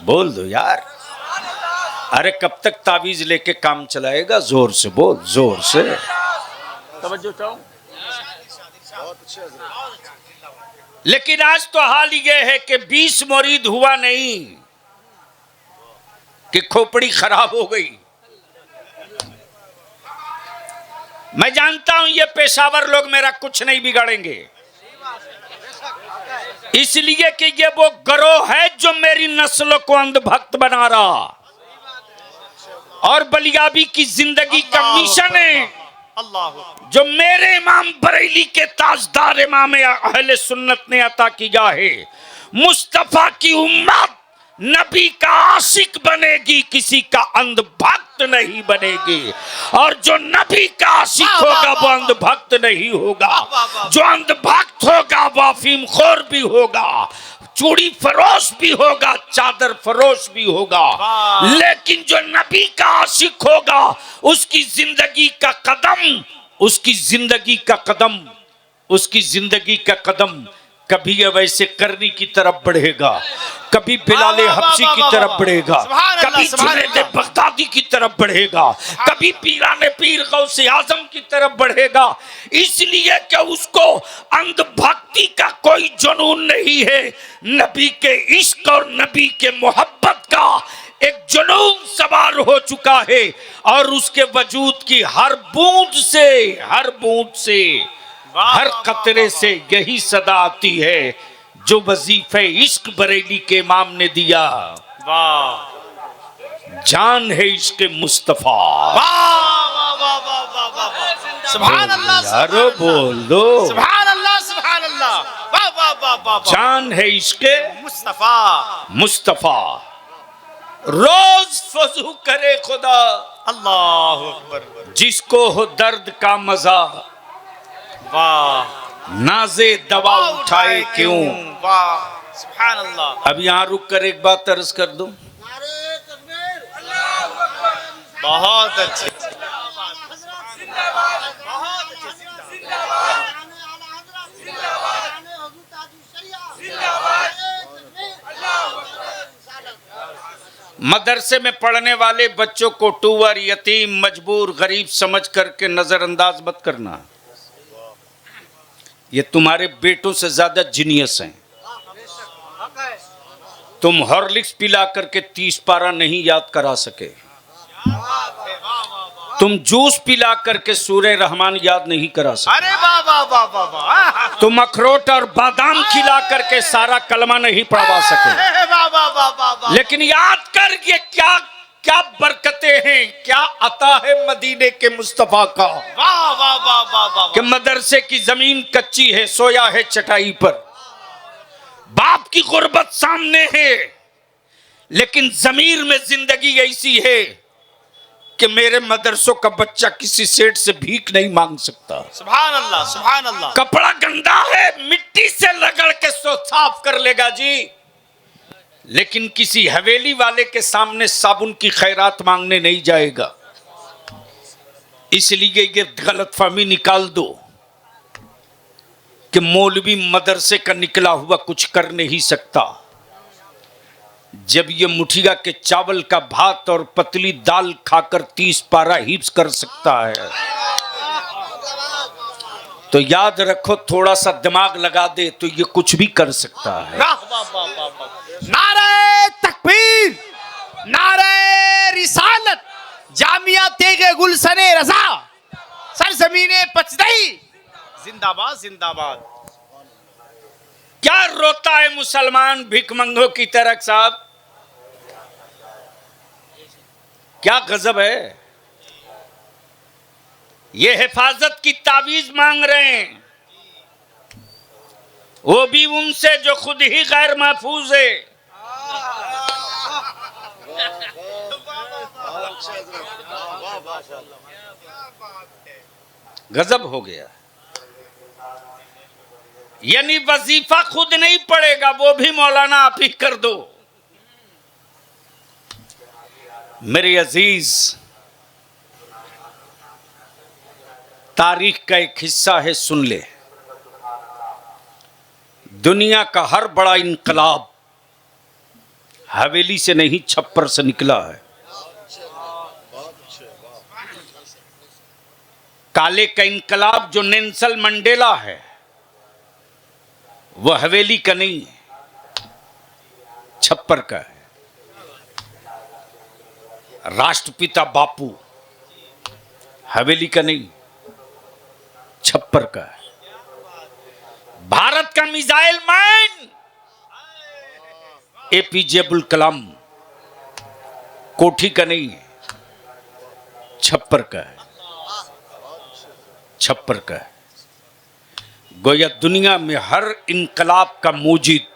बोल दो यार, अरे कब तक तावीज लेके काम चलाएगा? जोर से बोल, जोर से तवज्जो चाहो। लेकिन आज तो हाल ये है कि 20 मुरीद हुआ नहीं कि खोपड़ी खराब हो गई। मैं जानता हूं ये पेशावर लोग मेरा कुछ नहीं बिगाड़ेंगे, इसलिए कि ये वो गिरोह है जो मेरी नस्ल को अंधभक्त बना रहा, और बलियाबी की जिंदगी का मिशन है जो मेरे इमाम बरेली के ताजदार इमाम अहले सुन्नत ने अता किया है। मुस्तफा की उम्मत नबी का आशिक बनेगी, किसी का अंधभक्त नहीं बनेगी। और जो नबी का आशिक होगा वो अंधभक्त नहीं होगा। जो अंधभक्त होगा वो अफीम खोर भी होगा, चूड़ी फरोश भी होगा, चादर फरोश भी होगा। लेकिन जो नबी का आशिक होगा उसकी जिंदगी का कदम, उसकी जिंदगी का कदम, उसकी जिंदगी का कदम कभी अवैसे करनी की तरफ बढ़ेगा, कभी बिलाल हबशी की तरफ बढ़ेगा, कभी जुनैद बगदादी की तरफ बढ़ेगा, कभी पीराने पीर गौसे आजम की तरफ बढ़ेगा। इसलिए कि उसको अंधभक्ति का कोई जुनून नहीं है, नबी के इश्क और नबी के मोहब्बत का एक जुनून सवार हो चुका है। और उसके वजूद की हर बूंद से हर कतरे से यही सदा आती है जो वजीफे इश्क बरेली के इमाम ने दिया। वाह, जान है इश्क मुस्तफा। सुभान अल्लाह, यारो बोल दो सुभान अल्लाह सुभान अल्लाह। वाह वाह वाह वाह, जान है इश्क मुस्तफा। रोज फजू करे खुदा, अल्लाह अकबर। जिसको हो दर्द का मजा, वाह, नाजे दवा उठाए क्यों। वाह, सुभान अल्लाह। अब यहाँ रुक कर एक बात अर्ज कर दूं। बहुत अच्छे, मदरसे में पढ़ने वाले बच्चों को टूअर, यतीम, मजबूर, गरीब समझ करके नजरअंदाज मत करना। ये तुम्हारे बेटों से ज्यादा जीनियस हैं। तुम हॉर्लिक्स पिला करके 30 पारा नहीं याद करा सके, तुम जूस पिला करके सूरे रहमान याद नहीं करा सके, अरे वाह वाह वाह वाह वाह, तुम अखरोट और बादाम खिला करके सारा कलमा नहीं पढ़वा सके। वाह वाह वाह वाह वाह। लेकिन याद कर ये क्या क्या बरकतें हैं, क्या अता है मदीने के मुस्तफा का। वाह वाह वाह वाह वाह। कि मदरसे की जमीन कच्ची है, सोया है चटाई पर, बाप की गुर्बत सामने है, लेकिन जमीर में जिंदगी ऐसी है कि मेरे मदरसों का बच्चा किसी सेठ से भीख नहीं मांग सकता। सुभान अल्लाह सुभान अल्लाह। कपड़ा गंदा है, मिट्टी से रगड़ के साफ कर लेगा जी, लेकिन किसी हवेली वाले के सामने साबुन की खैरात मांगने नहीं जाएगा। इसलिए ये गलतफहमी निकाल दो कि मौलवी मदरसे का निकला हुआ कुछ कर नहीं सकता। जब ये मुठिया के चावल का भात और पतली दाल खाकर 30 पारा हिफ्ज कर सकता है, तो याद रखो थोड़ा सा दिमाग लगा दे तो ये कुछ भी कर सकता है। नारे तकबीर, नारे रिसालत, जामिया तेगे गुलशने रजा, सरजमीने पचदई, जिंदाबाद जिंदाबाद। क्या रोता है मुसलमान भिखमंगों की तरह साहब? क्या गजब है। ये हिफाजत की तावीज मांग रहे हैं, वो भी उनसे जो खुद ही गैर महफूज है। गजब हो गया। यानी वजीफा खुद नहीं पड़ेगा, वो भी मौलाना आप ही कर दो। मेरे अजीज, तारीख का एक हिस्सा है, सुन ले। दुनिया का हर बड़ा इनकलाब हवेली से नहीं छप्पर से निकला है। काले का इनकलाब जो नेल्सन मंडेला है वो हवेली का नहीं है, छप्पर का है। राष्ट्रपिता बापू हवेली का नहीं, छप्पर का है। भारत का missile man APJ Abdul Kalam कोठी का नहीं है, छप्पर का है, छप्पर का है। गोया दुनिया में हर इनकलाब का मूजिद,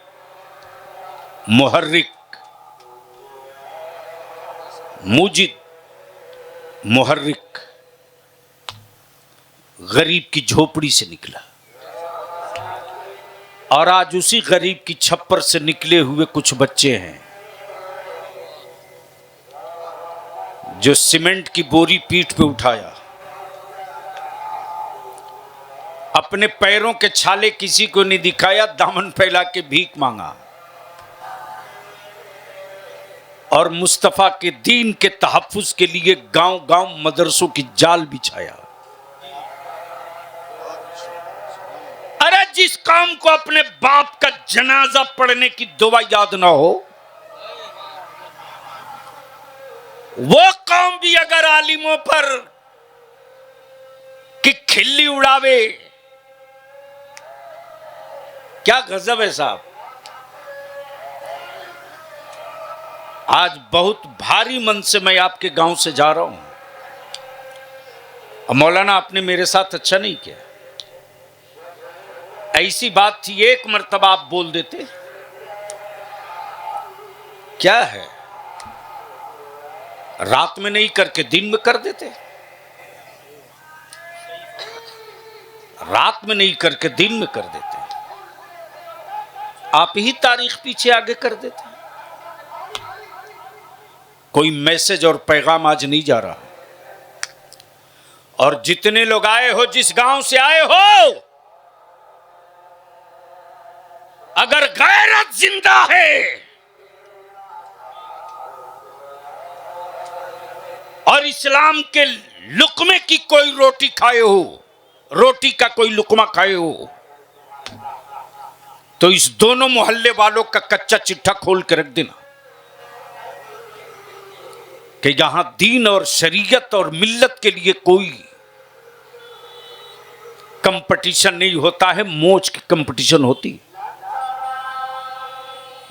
मुहर्रिक, मूजिद, मुहर्रिक गरीब की झोपड़ी से निकला, और आज उसी गरीब की छप्पर से निकले हुए कुछ बच्चे हैं जो सीमेंट की बोरी पीठ पे उठाया, अपने पैरों के छाले किसी को नहीं दिखाया, दामन फैला के भीख मांगा और मुस्तफा के दीन के तहफ्फुज के लिए गांव गांव मदरसों की जाल बिछाया। अरे जिस काम को अपने बाप का जनाजा पढ़ने की दुआ याद ना हो, वो कौम भी अगर आलिमों पर की खिल्ली उड़ावे, क्या गजब है साहब। आज बहुत भारी मन से मैं आपके गांव से जा रहा हूं, और मौलाना आपने मेरे साथ अच्छा नहीं किया। ऐसी बात थी, एक मर्तबा आप बोल देते। क्या है, रात में नहीं करके दिन में कर देते, रात में नहीं करके दिन में कर देते, आप ही तारीख पीछे आगे कर देते। कोई मैसेज और पैगाम आज नहीं जा रहा। और जितने लोग आए हो, जिस गांव से आए हो, अगर गैरत जिंदा है और इस्लाम के लुकमे की कोई रोटी खाए हो, रोटी का कोई लुकमा खाए हो, तो इस दोनों मोहल्ले वालों का कच्चा चिट्ठा खोल के रख देना कि यहां दीन और शरीयत और मिल्लत के लिए कोई कंपटीशन नहीं होता है, मौज की कंपटीशन होती।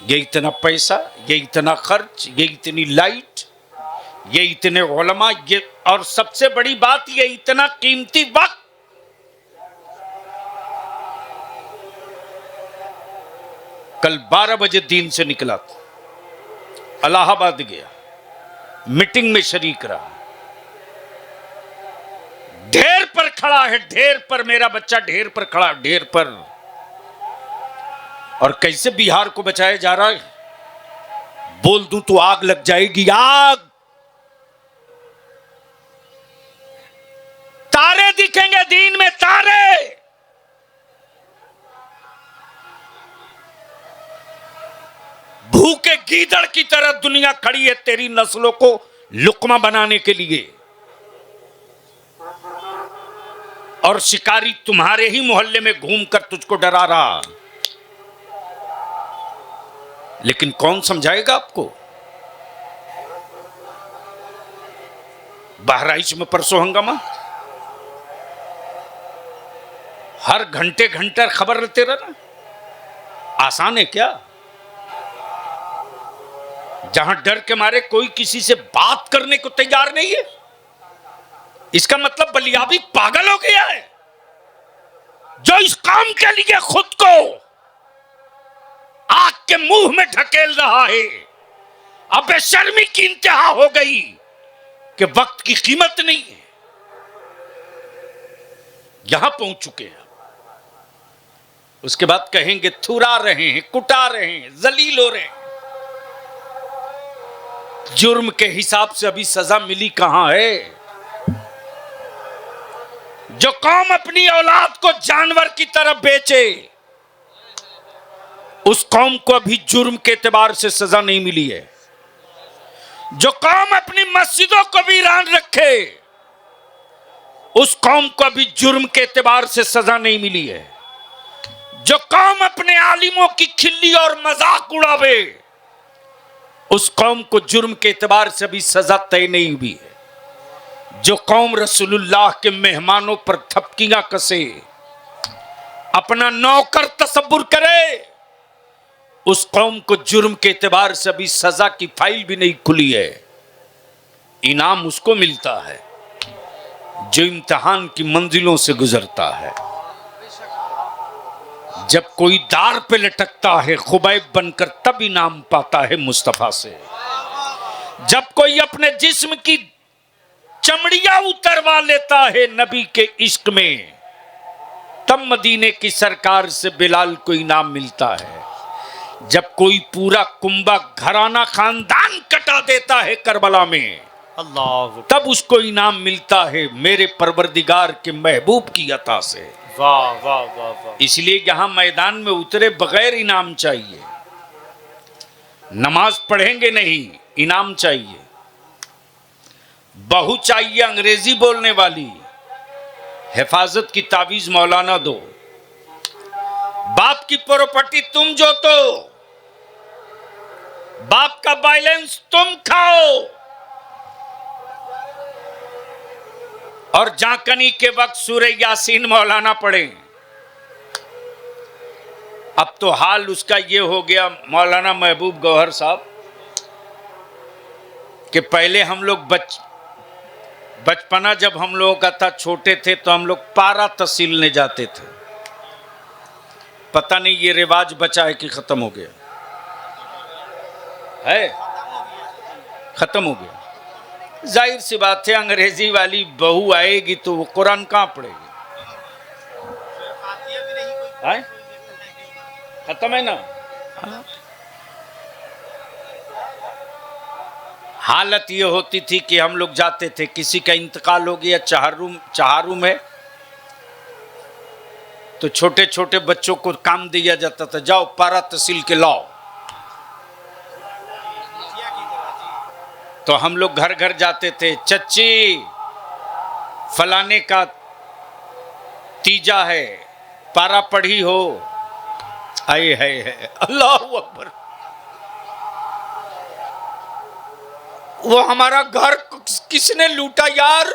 ये इतना पैसा, ये इतना खर्च, ये इतनी लाइट, ये इतने उलमा, ये, और सबसे बड़ी बात ये इतना कीमती वक्त। कल 12 बजे दीन से निकला था, इलाहाबाद गया, मीटिंग में शरीक रहा। ढेर पर खड़ा है, ढेर पर मेरा बच्चा ढेर पर खड़ा, ढेर पर। और कैसे बिहार को बचाया जा रहा है, बोल दूं तो आग लग जाएगी, आग। तारे दिखेंगे दीन में, तारे। भूखे गीदड़ की तरह दुनिया खड़ी है तेरी नस्लों को लुकमा बनाने के लिए, और शिकारी तुम्हारे ही मोहल्ले में घूमकर तुझको डरा रहा। लेकिन कौन समझाएगा आपको? बहराइच में परसों हंगामा, हर घंटे घंटे खबर लेते रहना आसान है क्या? जहां डर के मारे कोई किसी से बात करने को तैयार नहीं है, इसका मतलब बलिया भी पागल हो गया है, जो इस काम के लिए खुद को आग के मुंह में ढकेल रहा है। अब बेशर्मी की इंतहा हो गई कि वक्त की कीमत नहीं है। यहां पहुंच चुके हैं। उसके बाद कहेंगे थुरा रहे हैं, कुटा रहे हैं, जलील हो रहे हैं। जुर्म के हिसाब से अभी सजा मिली कहां है? जो कौम अपनी औलाद को जानवर की तरह बेचे, उस कौम को अभी जुर्म के एतबार से सजा नहीं मिली है। जो कौम अपनी मस्जिदों को वीरान रखे, उस कौम को अभी जुर्म के एतबार से सजा नहीं मिली है। जो कौम अपने आलिमों की खिल्ली और मजाक उड़ावे, उस कौम को जुर्म के एतबार से भी सजा तय नहीं हुई है। जो कौम रसूलुल्लाह के मेहमानों पर थपकियां कसे, अपना नौकर तसब्बुर करे, उस कौम को जुर्म के एतबार से भी सजा की फाइल भी नहीं खुली है। इनाम उसको मिलता है जो इम्तिहान की मंजिलों से गुजरता है। जब कोई दार पे लटकता है खुबैब बनकर, तब इनाम पाता है मुस्तफा से। जब कोई अपने जिस्म की चमड़ियां उतरवा लेता है नबी के इश्क में, तब मदीने की सरकार से बिलाल को इनाम मिलता है। जब कोई पूरा कुंबा घराना खानदान कटा देता है करबला में, अल्लाह, तब उसको इनाम मिलता है मेरे परवरदिगार के महबूब की अता से। वाह वाह वाह वाह। इसलिए यहां मैदान में उतरे बगैर इनाम चाहिए। नमाज पढ़ेंगे नहीं, इनाम चाहिए। बहू चाहिए अंग्रेजी बोलने वाली, हिफाजत की तावीज मौलाना दो। बाप की प्रॉपर्टी तुम जोतो, बाप का बैलेंस तुम खाओ, और जाकनी के वक्त सूरह यासीन मौलाना पढ़े। अब तो हाल उसका ये हो गया मौलाना महबूब गौहर साहब कि पहले हम लोग बचपना जब हम लोगों का था, छोटे थे, तो हम लोग पारा तहसीलने जाते थे। पता नहीं ये रिवाज बचा है कि खत्म हो गया है? खत्म हो गया। जाहिर सी बात है, अंग्रेजी वाली बहू आएगी तो वो कुरान कहां पढ़ेगी? खत्म है ना। हालत ये होती थी कि हम लोग जाते थे, किसी का इंतकाल हो गया चहारू में, तो छोटे छोटे बच्चों को काम दिया जाता था, जाओ पारा तहसील के लाओ। तो हम लोग घर घर जाते थे, चच्ची फलाने का तीजा है, पारा पढ़ी हो? आए है अल्लाह अकबर। वो हमारा घर किसने लूटा यार?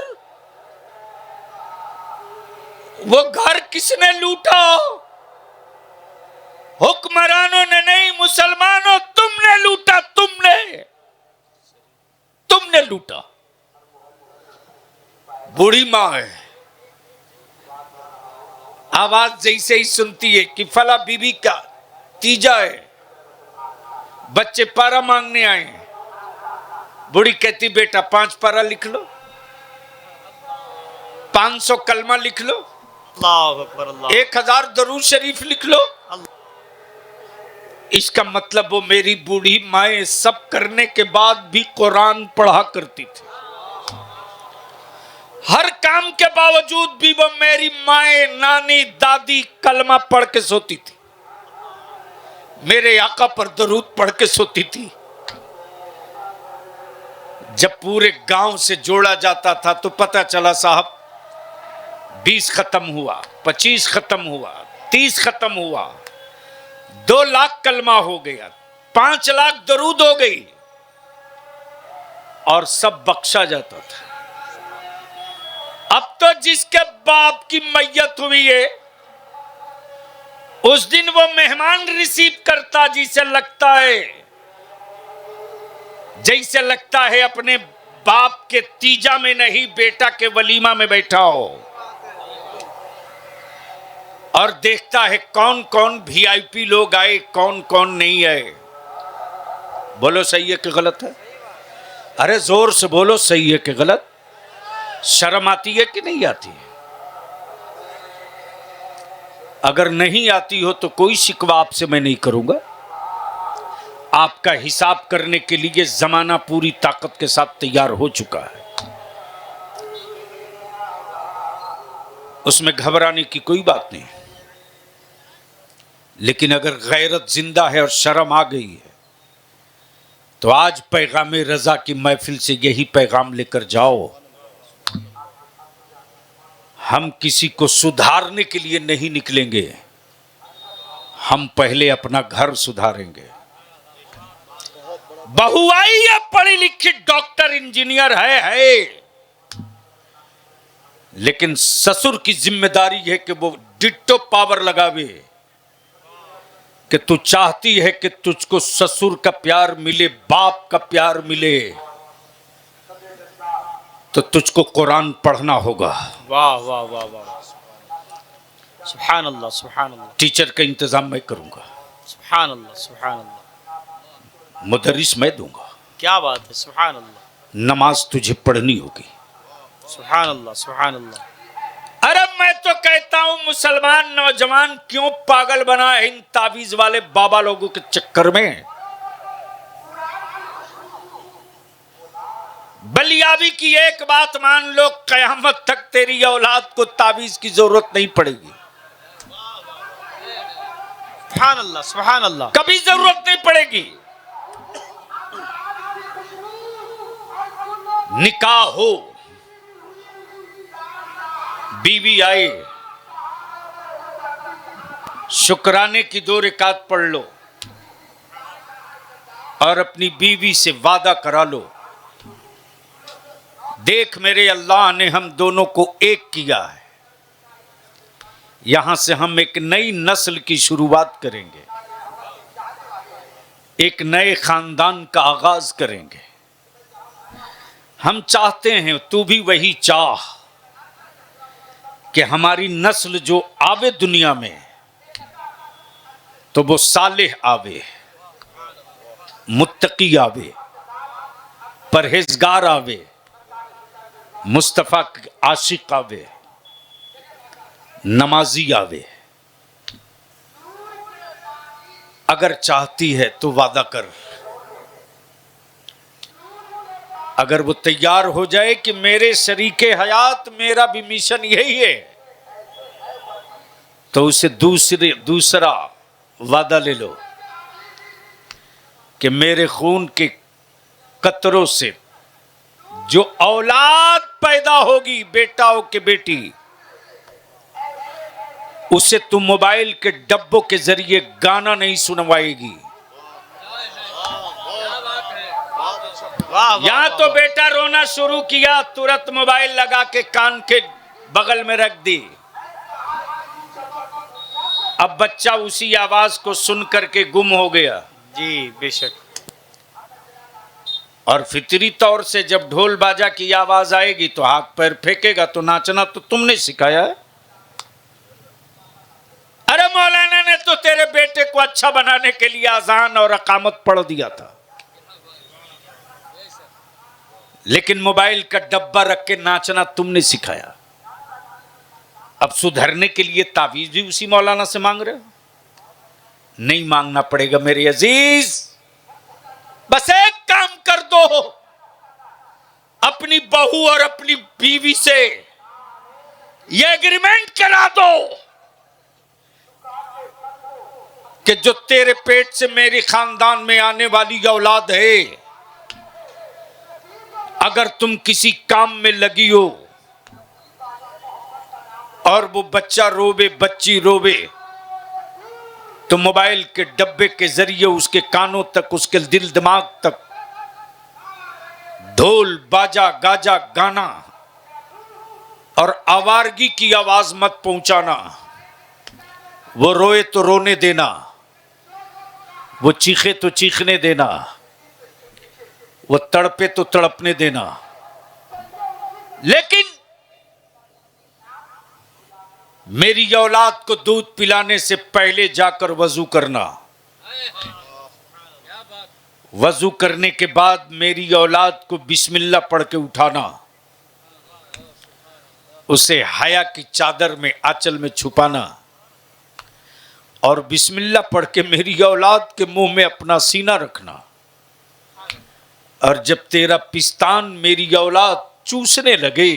वो घर किसने लूटा? हुक्मरानों ने नहीं, मुसलमानों तुमने लूटा। तुमने लूटा। बूढ़ी मां है, आवाज जैसे ही सुनती है कि फला बीबी का तीजा है, बच्चे पारा मांगने आए, बूढ़ी कहती बेटा 5 पारा लिख लो, 500 कलमा लिख लो, अल्लाह अकबर, अल्लाह। 1000 दरूद शरीफ लिख लो। इसका मतलब वो मेरी बूढ़ी माए सब करने के बाद भी कुरान पढ़ा करती थी। हर काम के बावजूद भी वो मेरी माए, नानी, दादी कलमा पढ़ के सोती थी। मेरे आका पर दरूद पढ़ के सोती थी। जब पूरे गांव से जोड़ा जाता था तो पता चला साहब 20 खत्म हुआ, 25 खत्म हुआ, 30 खत्म हुआ, 2 लाख कलमा हो गया, 5 लाख दरूद हो गई और सब बख्शा जाता था। अब तो जिसके बाप की मैयत हुई है उस दिन वो मेहमान रिसीव करता जैसे लगता है अपने बाप के तीजा में नहीं बेटा के वलीमा में बैठा हो, और देखता है कौन कौन वीआईपी लोग आए, कौन कौन नहीं आए। बोलो सही है कि गलत है? अरे जोर से बोलो, सही है कि गलत? शर्म आती है कि नहीं आती है? अगर नहीं आती हो तो कोई शिकवा आपसे मैं नहीं करूंगा। आपका हिसाब करने के लिए जमाना पूरी ताकत के साथ तैयार हो चुका है, उसमें घबराने की कोई बात नहीं। लेकिन अगर गैरत जिंदा है और शर्म आ गई है तो आज पैगाम रजा की महफिल से यही पैगाम लेकर जाओ, हम किसी को सुधारने के लिए नहीं निकलेंगे, हम पहले अपना घर सुधारेंगे। बहू आई है पढ़ी लिखी, डॉक्टर इंजीनियर है, लेकिन ससुर की जिम्मेदारी है कि वो डिट्टो पावर लगावे कि तू चाहती है कि तुझको ससुर का प्यार मिले, बाप का प्यार मिले, तो तुझको कुरान पढ़ना होगा। वाह वाह वाह वाह, सुभान अल्लाह सुभान अल्लाह। टीचर का इंतजाम मैं करूंगा, सुभान अल्लाह सुभान अल्लाह। मुदर्रिस मैं दूंगा, क्या बात है, सुभान अल्लाह। नमाज तुझे पढ़नी होगी, सुभान अल्लाह सुभान अल्लाह। अरे मैं तो कहता हूं मुसलमान नौजवान क्यों पागल बना है इन तावीज वाले बाबा लोगों के चक्कर में। बलियाबी की एक बात मान लो, कयामत तक तेरी औलाद को तावीज की जरूरत नहीं पड़ेगी। सुभान अल्लाह सुभान अल्लाह। कभी जरूरत नहीं पड़ेगी। निकाह हो, बीवी आए, शुक्राने की 2 रकात पढ़ लो और अपनी बीवी से वादा करा लो, देख मेरे अल्लाह ने हम दोनों को एक किया है, यहां से हम एक नई नस्ल की शुरुआत करेंगे, एक नए खानदान का आगाज करेंगे। हम चाहते हैं, तू भी वही चाह कि हमारी नस्ल जो आवे दुनिया में तो वो सालेह आवे, मुत्तकी आवे, परहेजगार आवे, मुस्तफा आशिक आवे, नमाजी आवे। अगर चाहती है तो वादा कर, अगर वो तैयार हो जाए कि मेरे शरीके हयात, मेरा भी मिशन यही है, तो उसे दूसरा वादा ले लो कि मेरे खून के कतरों से जो औलाद पैदा होगी, बेटा हो के बेटी, उसे तुम मोबाइल के डब्बों के जरिए गाना नहीं सुनवाएगी। यहां तो बेटा रोना शुरू किया, तुरंत मोबाइल लगा के कान के बगल में रख दी। अब बच्चा उसी आवाज को सुन करके गुम हो गया। जी बेशक। और फितरी तौर से जब ढोल बाजा की आवाज आएगी तो हाथ पैर फेंकेगा, तो नाचना तो तुमने सिखाया है। अरे मौलाना ने तो तेरे बेटे को अच्छा बनाने के लिए अजान और अकामत पढ़ दिया था, लेकिन मोबाइल का डब्बा रख के नाचना तुमने सिखाया। अब सुधरने के लिए तावीज भी उसी मौलाना से मांग रहे हो? नहीं मांगना पड़ेगा मेरे अजीज। बस एक काम कर दो, अपनी बहू और अपनी बीवी से ये एग्रीमेंट करा दो कि जो तेरे पेट से मेरे खानदान में आने वाली औलाद है, अगर तुम किसी काम में लगी हो और वो बच्चा रोवे, बच्ची रोवे, तो मोबाइल के डब्बे के जरिए उसके कानों तक, उसके दिल दिमाग तक ढोल बाजा गाजा गाना और आवारगी की आवाज मत पहुंचाना। वो रोए तो रोने देना, वो चीखे तो चीखने देना, वो तड़पे तो तड़पने देना। लेकिन मेरी औलाद को दूध पिलाने से पहले जाकर वजू करना, वजू करने के बाद मेरी औलाद को बिस्मिल्लाह पढ़ के उठाना, उसे हया की चादर में, आंचल में छुपाना और बिस्मिल्लाह पढ़ के मेरी औलाद के मुंह में अपना सीना रखना। और जब तेरा पिस्तान मेरी औलाद चूसने लगे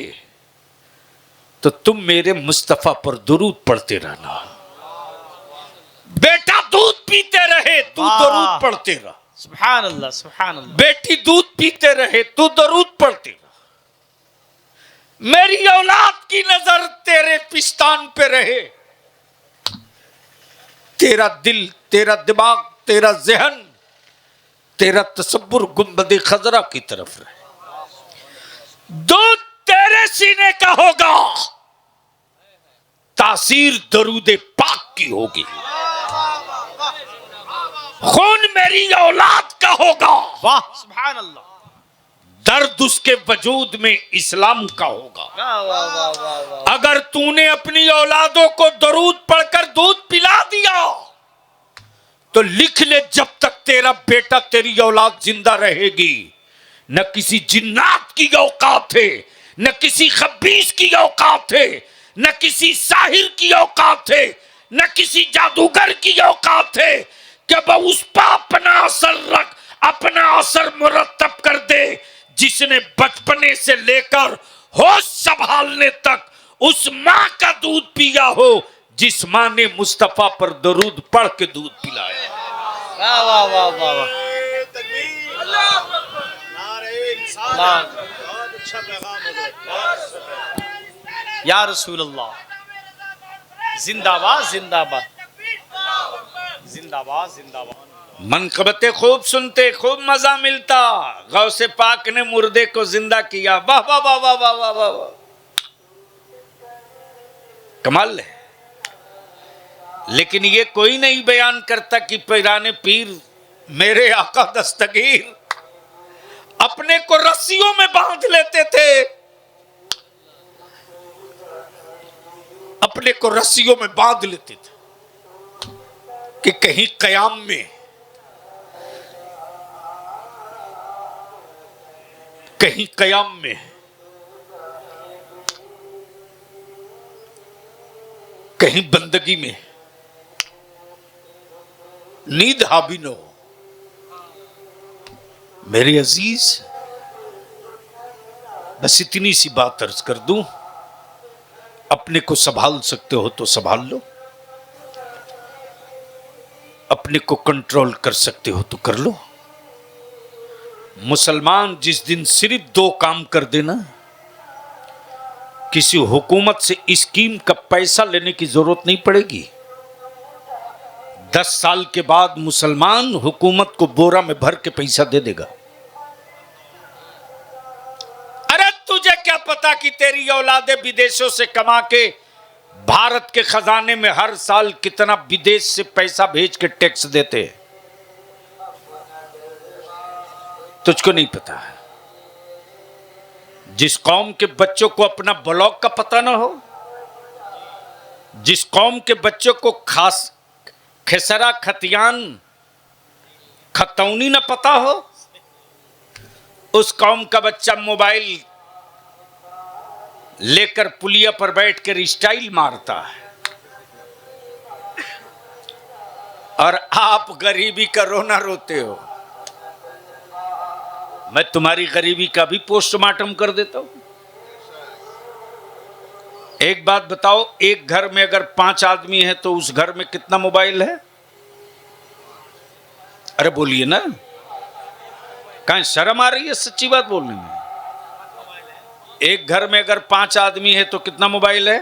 तो तुम मेरे मुस्तफा पर दुरूद पढ़ते रहना। बेटा दूध पीते रहे, तू दुरूद पढ़ते रह। सुभान अल्लाह, सुभान अल्लाह। बेटी दूध पीते रहे, तू दुरूद पढ़ते रह। मेरी औलाद की नजर तेरे पिस्तान पे रहे, तेरा दिल, तेरा दिमाग, तेरा जहन, तेरा तसब्बुर गुंबद खजरा की तरफ रहे। दूध तेरे सीने का होगा, तासीर दरूद पाक की होगी। खून मेरी औलाद का होगा, वाह सुभान अल्लाह। दर्द उसके वजूद में इस्लाम का होगा। वाह वाह वाह वाह वाह। अगर तूने अपनी औलादों को दरूद पढ़कर दूध पिला दिया तो लिख ले, जब तक तेरा बेटा, तेरी औलाद जिंदा रहेगी, न किसी जिन्नात की औकात है, न किसी खबीस की औकात है, न किसी साहिर की औकात है, न किसी जादूगर की औकात है कि वह उस पर अपना असर रख, अपना असर मुरतब कर दे जिसने बचपने से लेकर होश संभालने तक उस मां का दूध पिया हो जिस मां ने मुस्तफा पर दरूद पढ़ के दूध पिलाया। वाह वाह वाह वाह वाह। तकबीर, नारे इंसान, बहुत अच्छा पैगाम है। या रसूल अल्लाह, जिंदाबाद जिंदाबाद जिंदाबाद जिंदाबाद। मनकबते खूब सुनते, खूब मजा मिलता। गौसे पाक ने मुर्दे को जिंदा किया। वाह वाह वाह वाह वाह वाह वाह वाह, कमाल है। लेकिन ये कोई नहीं बयान करता कि पैराने पीर मेरे आका दस्तगीर अपने को रस्सियों में बांध लेते थे, अपने को रस्सियों में बांध लेते थे कि कहीं कयाम में, कहीं कयाम में कहीं बंदगी में नींद हावी न हो। मेरे अजीज, बस इतनी सी बात अर्ज कर दूं, अपने को संभाल सकते हो तो संभाल लो, अपने को कंट्रोल कर सकते हो तो कर लो। मुसलमान जिस दिन सिर्फ 2 काम कर देना, किसी हुकूमत से स्कीम का पैसा लेने की जरूरत नहीं पड़ेगी। 10 साल के बाद मुसलमान हुकूमत को बोरा में भर के पैसा दे देगा। अरे तुझे क्या पता कि तेरी औलादे विदेशों से कमा के भारत के खजाने में हर साल कितना विदेश से पैसा भेज के टैक्स देते हैं? तुझको नहीं पता। जिस कौम के बच्चों को अपना ब्लॉक का पता ना हो, जिस कौम के बच्चों को खास खेसरा, खतियान, खतौनी ना पता हो, उस कौम का बच्चा मोबाइल लेकर पुलिया पर बैठ कर स्टाइल मारता है। और आप गरीबी का रोना रोते हो। मैं तुम्हारी गरीबी का भी पोस्टमार्टम कर देता हूं। एक बात बताओ, एक घर में अगर 5 आदमी है तो उस घर में कितना मोबाइल है? अरे बोलिए ना, कहीं शर्म आ रही है सच्ची बात बोलने में? एक घर में अगर 5 आदमी है तो कितना मोबाइल है?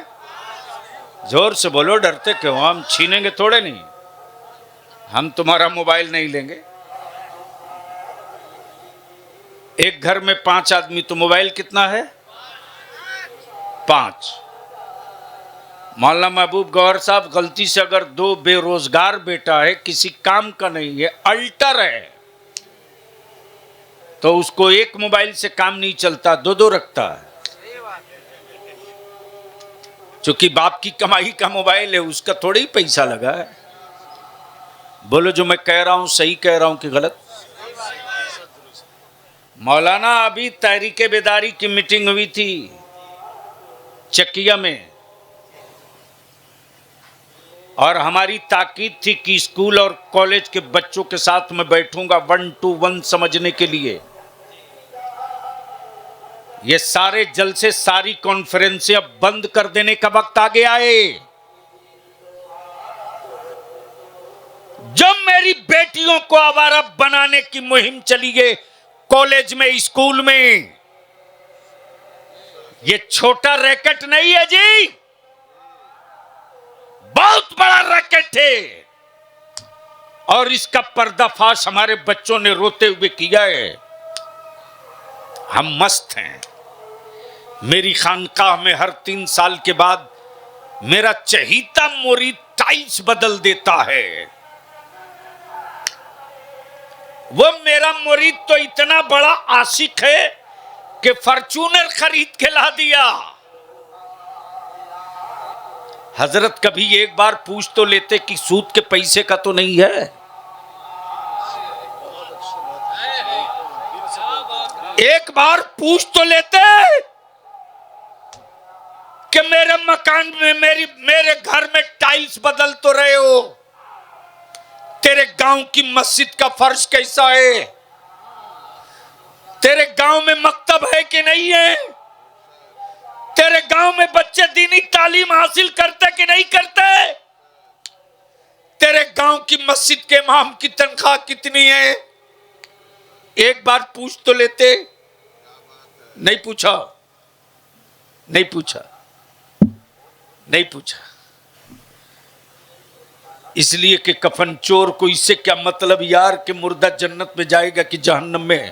जोर से बोलो, डरते क्यों? हम छीनेंगे थोड़े नहीं, हम तुम्हारा मोबाइल नहीं लेंगे। एक घर में 5 आदमी तो मोबाइल कितना है? 5। मौलाना महबूब गौहर साहब, गलती से अगर 2 बेरोजगार बेटा है, किसी काम का नहीं है, अल्टर है, तो उसको एक मोबाइल से काम नहीं चलता, 2 रखता है। क्योंकि बाप की कमाई का मोबाइल है, उसका थोड़ा ही पैसा लगा है। बोलो जो मैं कह रहा हूं सही कह रहा हूं कि गलत? मौलाना, अभी तहरीके बेदारी की मीटिंग हुई थी चकिया में, और हमारी ताकीद थी कि स्कूल और कॉलेज के बच्चों के साथ मैं बैठूंगा 1 to 1 समझने के लिए। ये सारे जलसे, सारी कॉन्फ्रेंसें अब बंद कर देने का वक्त आ गया है। जब मेरी बेटियों को आवारा बनाने की मुहिम चली है कॉलेज में, स्कूल में, ये छोटा रैकेट नहीं है जी, बहुत बड़ा रैकेट है, और इसका पर्दाफाश हमारे बच्चों ने रोते हुए किया है। हम मस्त हैं। मेरी खानकाह में हर 3 साल के बाद मेरा चहीता मुरीद टाइल्स बदल देता है। वो मेरा मुरीद तो इतना बड़ा आशिक है कि फॉर्च्यूनर खरीद के ला दिया। हजरत कभी एक बार पूछ तो लेते कि सूद के पैसे का तो नहीं है? एक बार पूछ तो लेते कि मेरे मकान में, मेरे घर में टाइल्स बदल तो रहे हो, तेरे गांव की मस्जिद का फर्श कैसा है, तेरे गांव में मकतब है कि नहीं है, तेरे गांव में बच्चे दीनी तालीम हासिल करते कि नहीं करते, तेरे गांव की मस्जिद के इमाम की तनख्वाह कितनी है? एक बार पूछ तो लेते। नहीं पूछा, नहीं पूछा, नहीं पूछा। इसलिए कि कफन चोर को इससे क्या मतलब यार कि मुर्दा जन्नत में जाएगा कि जहन्नम में?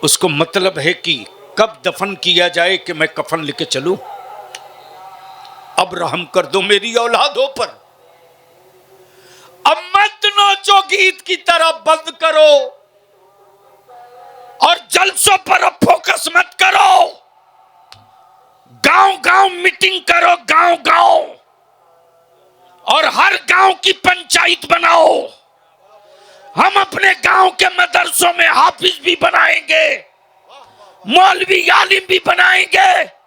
उसको मतलब है कि कब दफन किया जाए कि मैं कफन लेके चलूं। अब रहम कर दो मेरी औलादों पर। अब मत नोचो गीत की तरह, बंद करो, और जलसों पर अब फोकस मत करो। गांव गांव मीटिंग करो, गांव गांव, और हर गांव की पंचायत बनाओ। हम अपने गांव के मदरसों में हाफिज भी बनाएंगे, मौलवी आलिम भी बनाएंगे,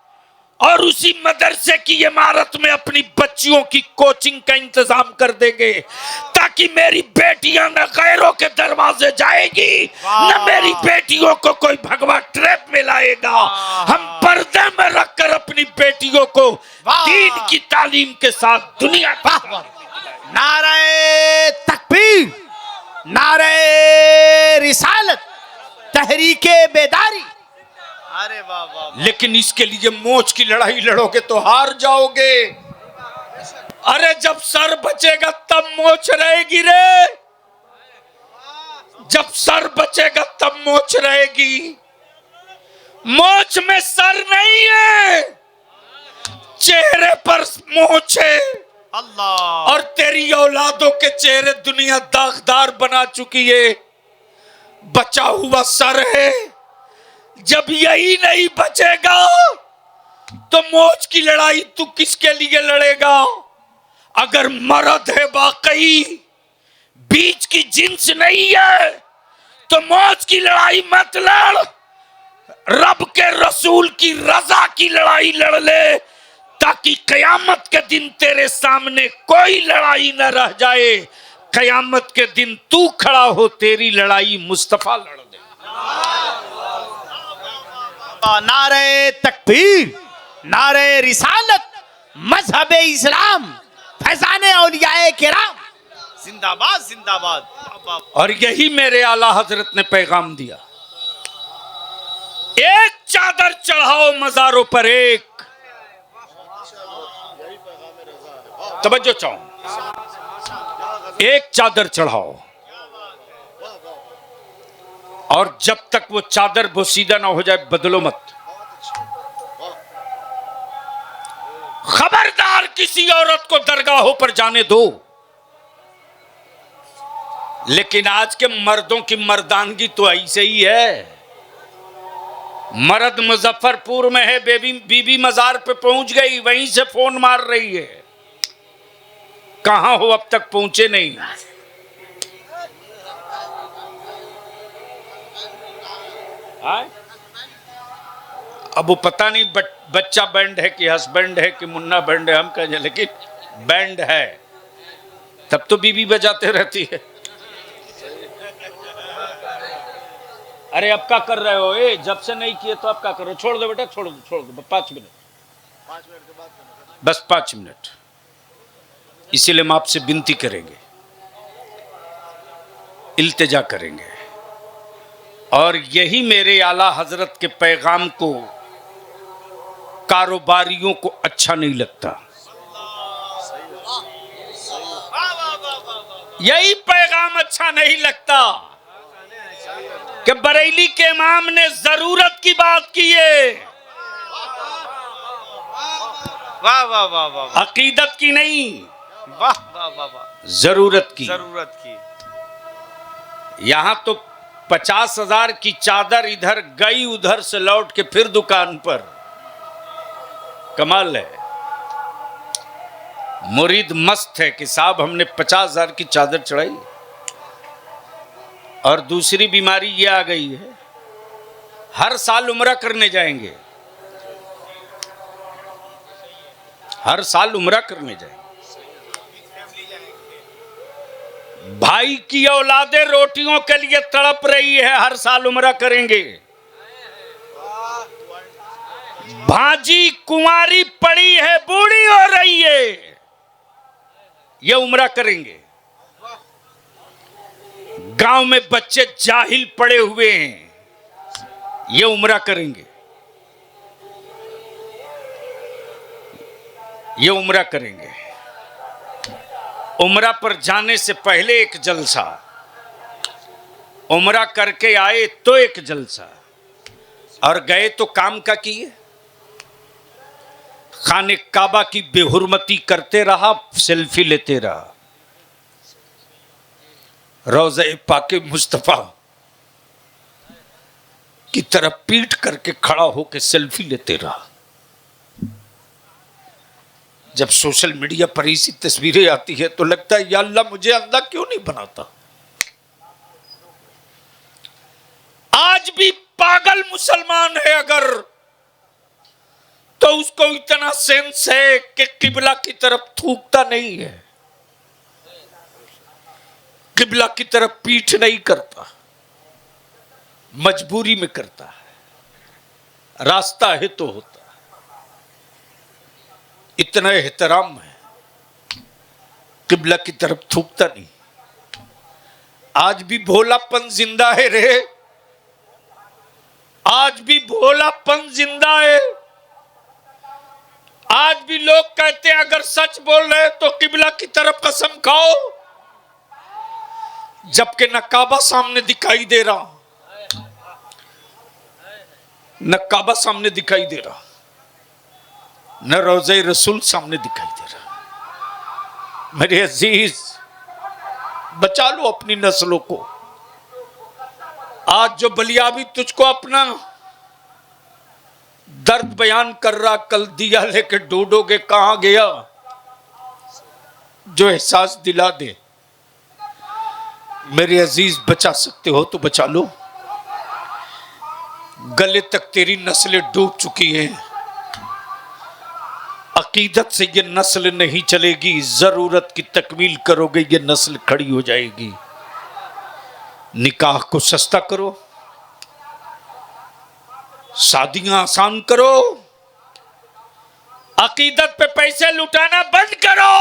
और उसी मदरसे की इमारत में अपनी बच्चियों की कोचिंग का इंतजाम कर देंगे, ताकि मेरी बेटियां न गैरों के दरवाजे जाएगी, न मेरी बेटियों को कोई भगवा ट्रैप में लाएगा। हम पर्दे में रखकर अपनी बेटियों को दीन की तालीम के साथ दुनिया। नारे तकबीर, नारे रिसालत, तहरीके बेदारी। अरे वाह वाह। लेकिन इसके लिए मोच की लड़ाई लड़ोगे तो हार जाओगे। अरे जब सर बचेगा तब मोच रहेगी रे, जब सर बचेगा तब मोच रहेगी। मोच में सर नहीं है, चेहरे पर मोच है। अल्लाह। और तेरी औलादों के चेहरे दुनिया दागदार बना चुकी है, बचा हुआ सर है। जब यही नहीं बचेगा तो मोच की लड़ाई तू किसके लिए लड़ेगा? अगर मर्द है वाकई, बीच की जिन्स नहीं है, तो मोच की लड़ाई मत लड़, रब के रसूल की रजा की लड़ाई लड़ ले, ताकि कयामत के दिन तेरे सामने कोई लड़ाई न रह जाए। कयामत के दिन तू खड़ा हो, तेरी लड़ाई मुस्तफा लड़ दे। नारे तकबीर, नारे रिसालत, मजहब इस्लाम, फैजाने औलियाए किराम, जिंदाबाद जिंदाबाद। और यही मेरे आला हजरत ने पैगाम दिया, एक चादर चढ़ाओ मजारों पर एक। तवज्जो चाहो, एक चादर चढ़ाओ, और जब तक वो चादर बोसीदा ना हो जाए बदलो मत। खबरदार किसी औरत को दरगाहों पर जाने दो। लेकिन आज के मर्दों की मर्दानगी तो ऐसे ही है। मर्द मुजफ्फरपुर में है, बीबी मजार पे पहुंच गई, वहीं से फोन मार रही है, कहां हो अब तक पहुंचे नहीं। अब वो पता नहीं बच्चा बैंड है कि हस्बैंड है कि मुन्ना बैंड है, हम कहें, लेकिन बैंड है, तब तो बीबी बजाते रहती है। अरे अब क्या कर रहे हो? जब से नहीं किए तो अब क्या कर रहे हो? छोड़ दो बेटा, छोड़ दो 5 मिनट, बस 5 मिनट। इसीलिए हम आपसे विनती करेंगे, इल्तिजा करेंगे, और यही मेरे आला हजरत के पैगाम को कारोबारियों को अच्छा नहीं लगता। यही पैगाम अच्छा नहीं लगता कि बरेली के इमाम ने जरूरत की बात की है, वाह वाह वाह वाह, अकीदत की नहीं, वाह वाह वाह वाह, जरूरत की। जरूरत की। यहां तो 50,000 की चादर इधर गई, उधर से लौट के फिर दुकान पर। कमाल है, मुरीद मस्त है कि साहब हमने 50,000 की चादर चढ़ाई। और दूसरी बीमारी ये आ गई है, हर साल उम्रा करने जाएंगे, हर साल उम्रा करने जाएंगे। भाई की औलादे रोटियों के लिए तड़प रही है, हर साल उम्रा करेंगे। भाजी कुंवारी पड़ी है, बूढ़ी हो रही है, ये उम्रा करेंगे। गांव में बच्चे जाहिल पड़े हुए हैं, ये उम्रा करेंगे, ये उम्रा करेंगे। उम्रा पर जाने से पहले एक जलसा, उम्रा करके आए तो एक जलसा, और गए तो काम का किए। खाने काबा की बेहुरमती करते रहा, सेल्फी लेते रहा, रोज़े पाके मुस्तफा की तरफ पीठ करके खड़ा होकर सेल्फी लेते रहा। जब सोशल मीडिया पर ऐसी तस्वीरें आती है तो लगता है या अल्लाह मुझे अंधा क्यों नहीं बनाता। आज भी पागल मुसलमान है अगर, तो उसको इतना सेंस है कि किबला की तरफ थूकता नहीं है, किबला की तरफ पीठ नहीं करता, मजबूरी में करता है, रास्ता है तो होता। इतना एहतराम है, किबला की तरफ थूकता नहीं। आज भी भोलापन जिंदा है रे, आज भी भोलापन जिंदा है। आज भी लोग कहते हैं अगर सच बोल रहे तो किबला की तरफ कसम खाओ, जबकि न काबा सामने दिखाई दे रहा, न काबा सामने दिखाई दे रहा, न रोज़े रसूल सामने दिखाई दे रहा। मेरे अजीज, बचा लो अपनी नस्लों को। आज जो बलियाबी तुझको अपना दर्द बयान कर रहा, कल दिया लेके ढूंढोगे कहां गया, जो एहसास दिला दे। मेरे अजीज, बचा सकते हो तो बचा लो। गले तक तेरी नस्लें डूब चुकी हैं, अकीदत से ये नस्ल नहीं चलेगी। जरूरत की तकमील करोगे ये नस्ल खड़ी हो जाएगी। निकाह को सस्ता करो, शादियां आसान करो, अकीदत पे पैसे लुटाना बंद करो।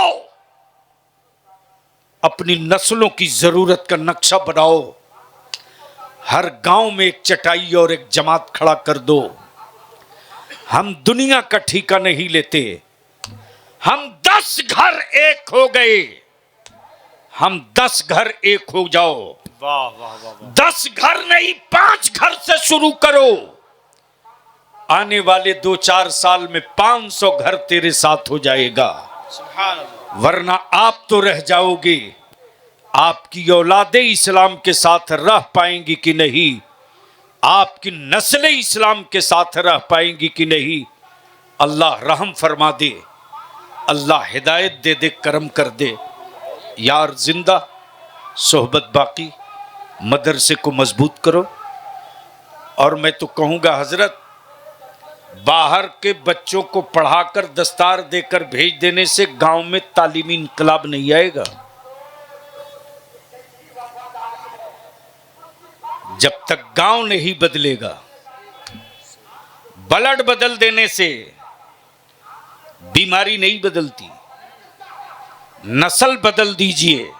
अपनी नस्लों की जरूरत का नक्शा बनाओ। हर गांव में एक चटाई और एक जमात खड़ा कर दो। हम दुनिया का ठेका नहीं लेते। हम 10 घर एक हो गए, हम 10 घर एक हो जाओ। वाह वाह वाह वाह। 10 घर नहीं, 5 घर से शुरू करो। आने वाले 2-4 साल में 500 घर तेरे साथ हो जाएगा। सुभान अल्लाह। वरना आप तो रह जाओगे, आपकी औलादे इस्लाम के साथ रह पाएंगी कि नहीं, आपकी नस्लें इस्लाम के साथ रह पाएंगी कि नहीं। अल्लाह रहम फरमा दे, अल्लाह हिदायत दे दे, करम कर दे। यार जिंदा, सोहबत बाकी, मदरसे को मजबूत करो। और मैं तो कहूँगा हजरत, बाहर के बच्चों को पढ़ाकर दस्तार देकर भेज देने से गांव में तालीमी इनकलाब नहीं आएगा। जब तक गांव नहीं बदलेगा, ब्लड बदल देने से बीमारी नहीं बदलती। नस्ल बदल दीजिए,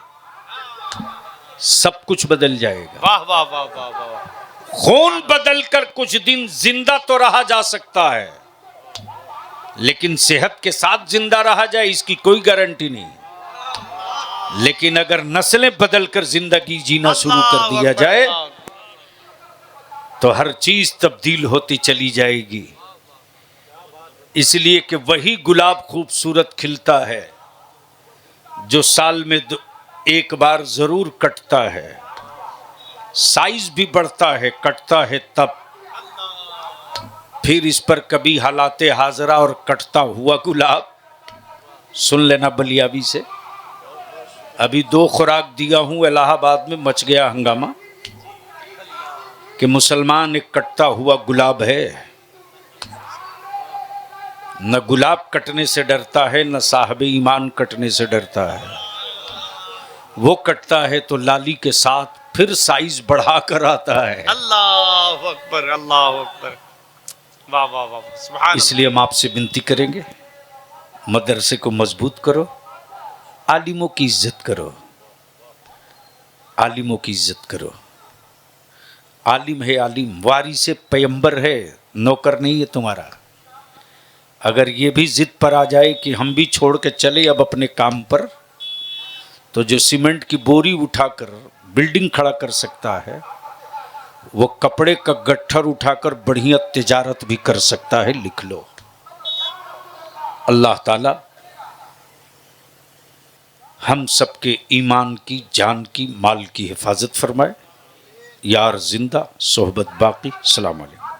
सब कुछ बदल जाएगा। वाह वाह वाह वाह वाह। खून बदलकर कुछ दिन जिंदा तो रहा जा सकता है, लेकिन सेहत के साथ जिंदा रहा जाए इसकी कोई गारंटी नहीं। लेकिन अगर नस्लें बदलकर जिंदगी जीना शुरू कर दिया जाए तो हर चीज तब्दील होती चली जाएगी। इसलिए कि वही गुलाब खूबसूरत खिलता है जो साल में एक बार जरूर कटता है। साइज भी बढ़ता है, कटता है तब। फिर इस पर कभी हालाते हाजरा और कटता हुआ गुलाब सुन लेना बलियाबी से। अभी 2 खुराक दिया हूं, इलाहाबाद में मच गया हंगामा कि मुसलमान एक कटता हुआ गुलाब है। न गुलाब कटने से डरता है, न साहब ईमान कटने से डरता है। वो कटता है तो लाली के साथ फिर साइज बढ़ा कर आता है। अल्लाह अकबर, अल्लाह अकबर। वाह वाह वाह, सुभान अल्लाह। इसलिए हम आपसे विनती करेंगे, मदरसे को मजबूत करो, आलिमों की इज्जत करो, आलिमों की इज्जत करो। आलिम है आलिम, वारिसे पैगंबर है, नौकर नहीं है तुम्हारा। अगर ये भी जिद पर आ जाए कि हम भी छोड़ के चले अब अपने काम पर, तो जो सीमेंट की बोरी उठाकर बिल्डिंग खड़ा कर सकता है, वो कपड़े का गट्ठर उठाकर बढ़िया तिजारत भी कर सकता है। लिख लो। अल्लाह ताला हम सबके ईमान की, जान की, माल की हिफाजत फरमाए। यार जिंदा, सोहबत बाकी। सलाम अलैकुम।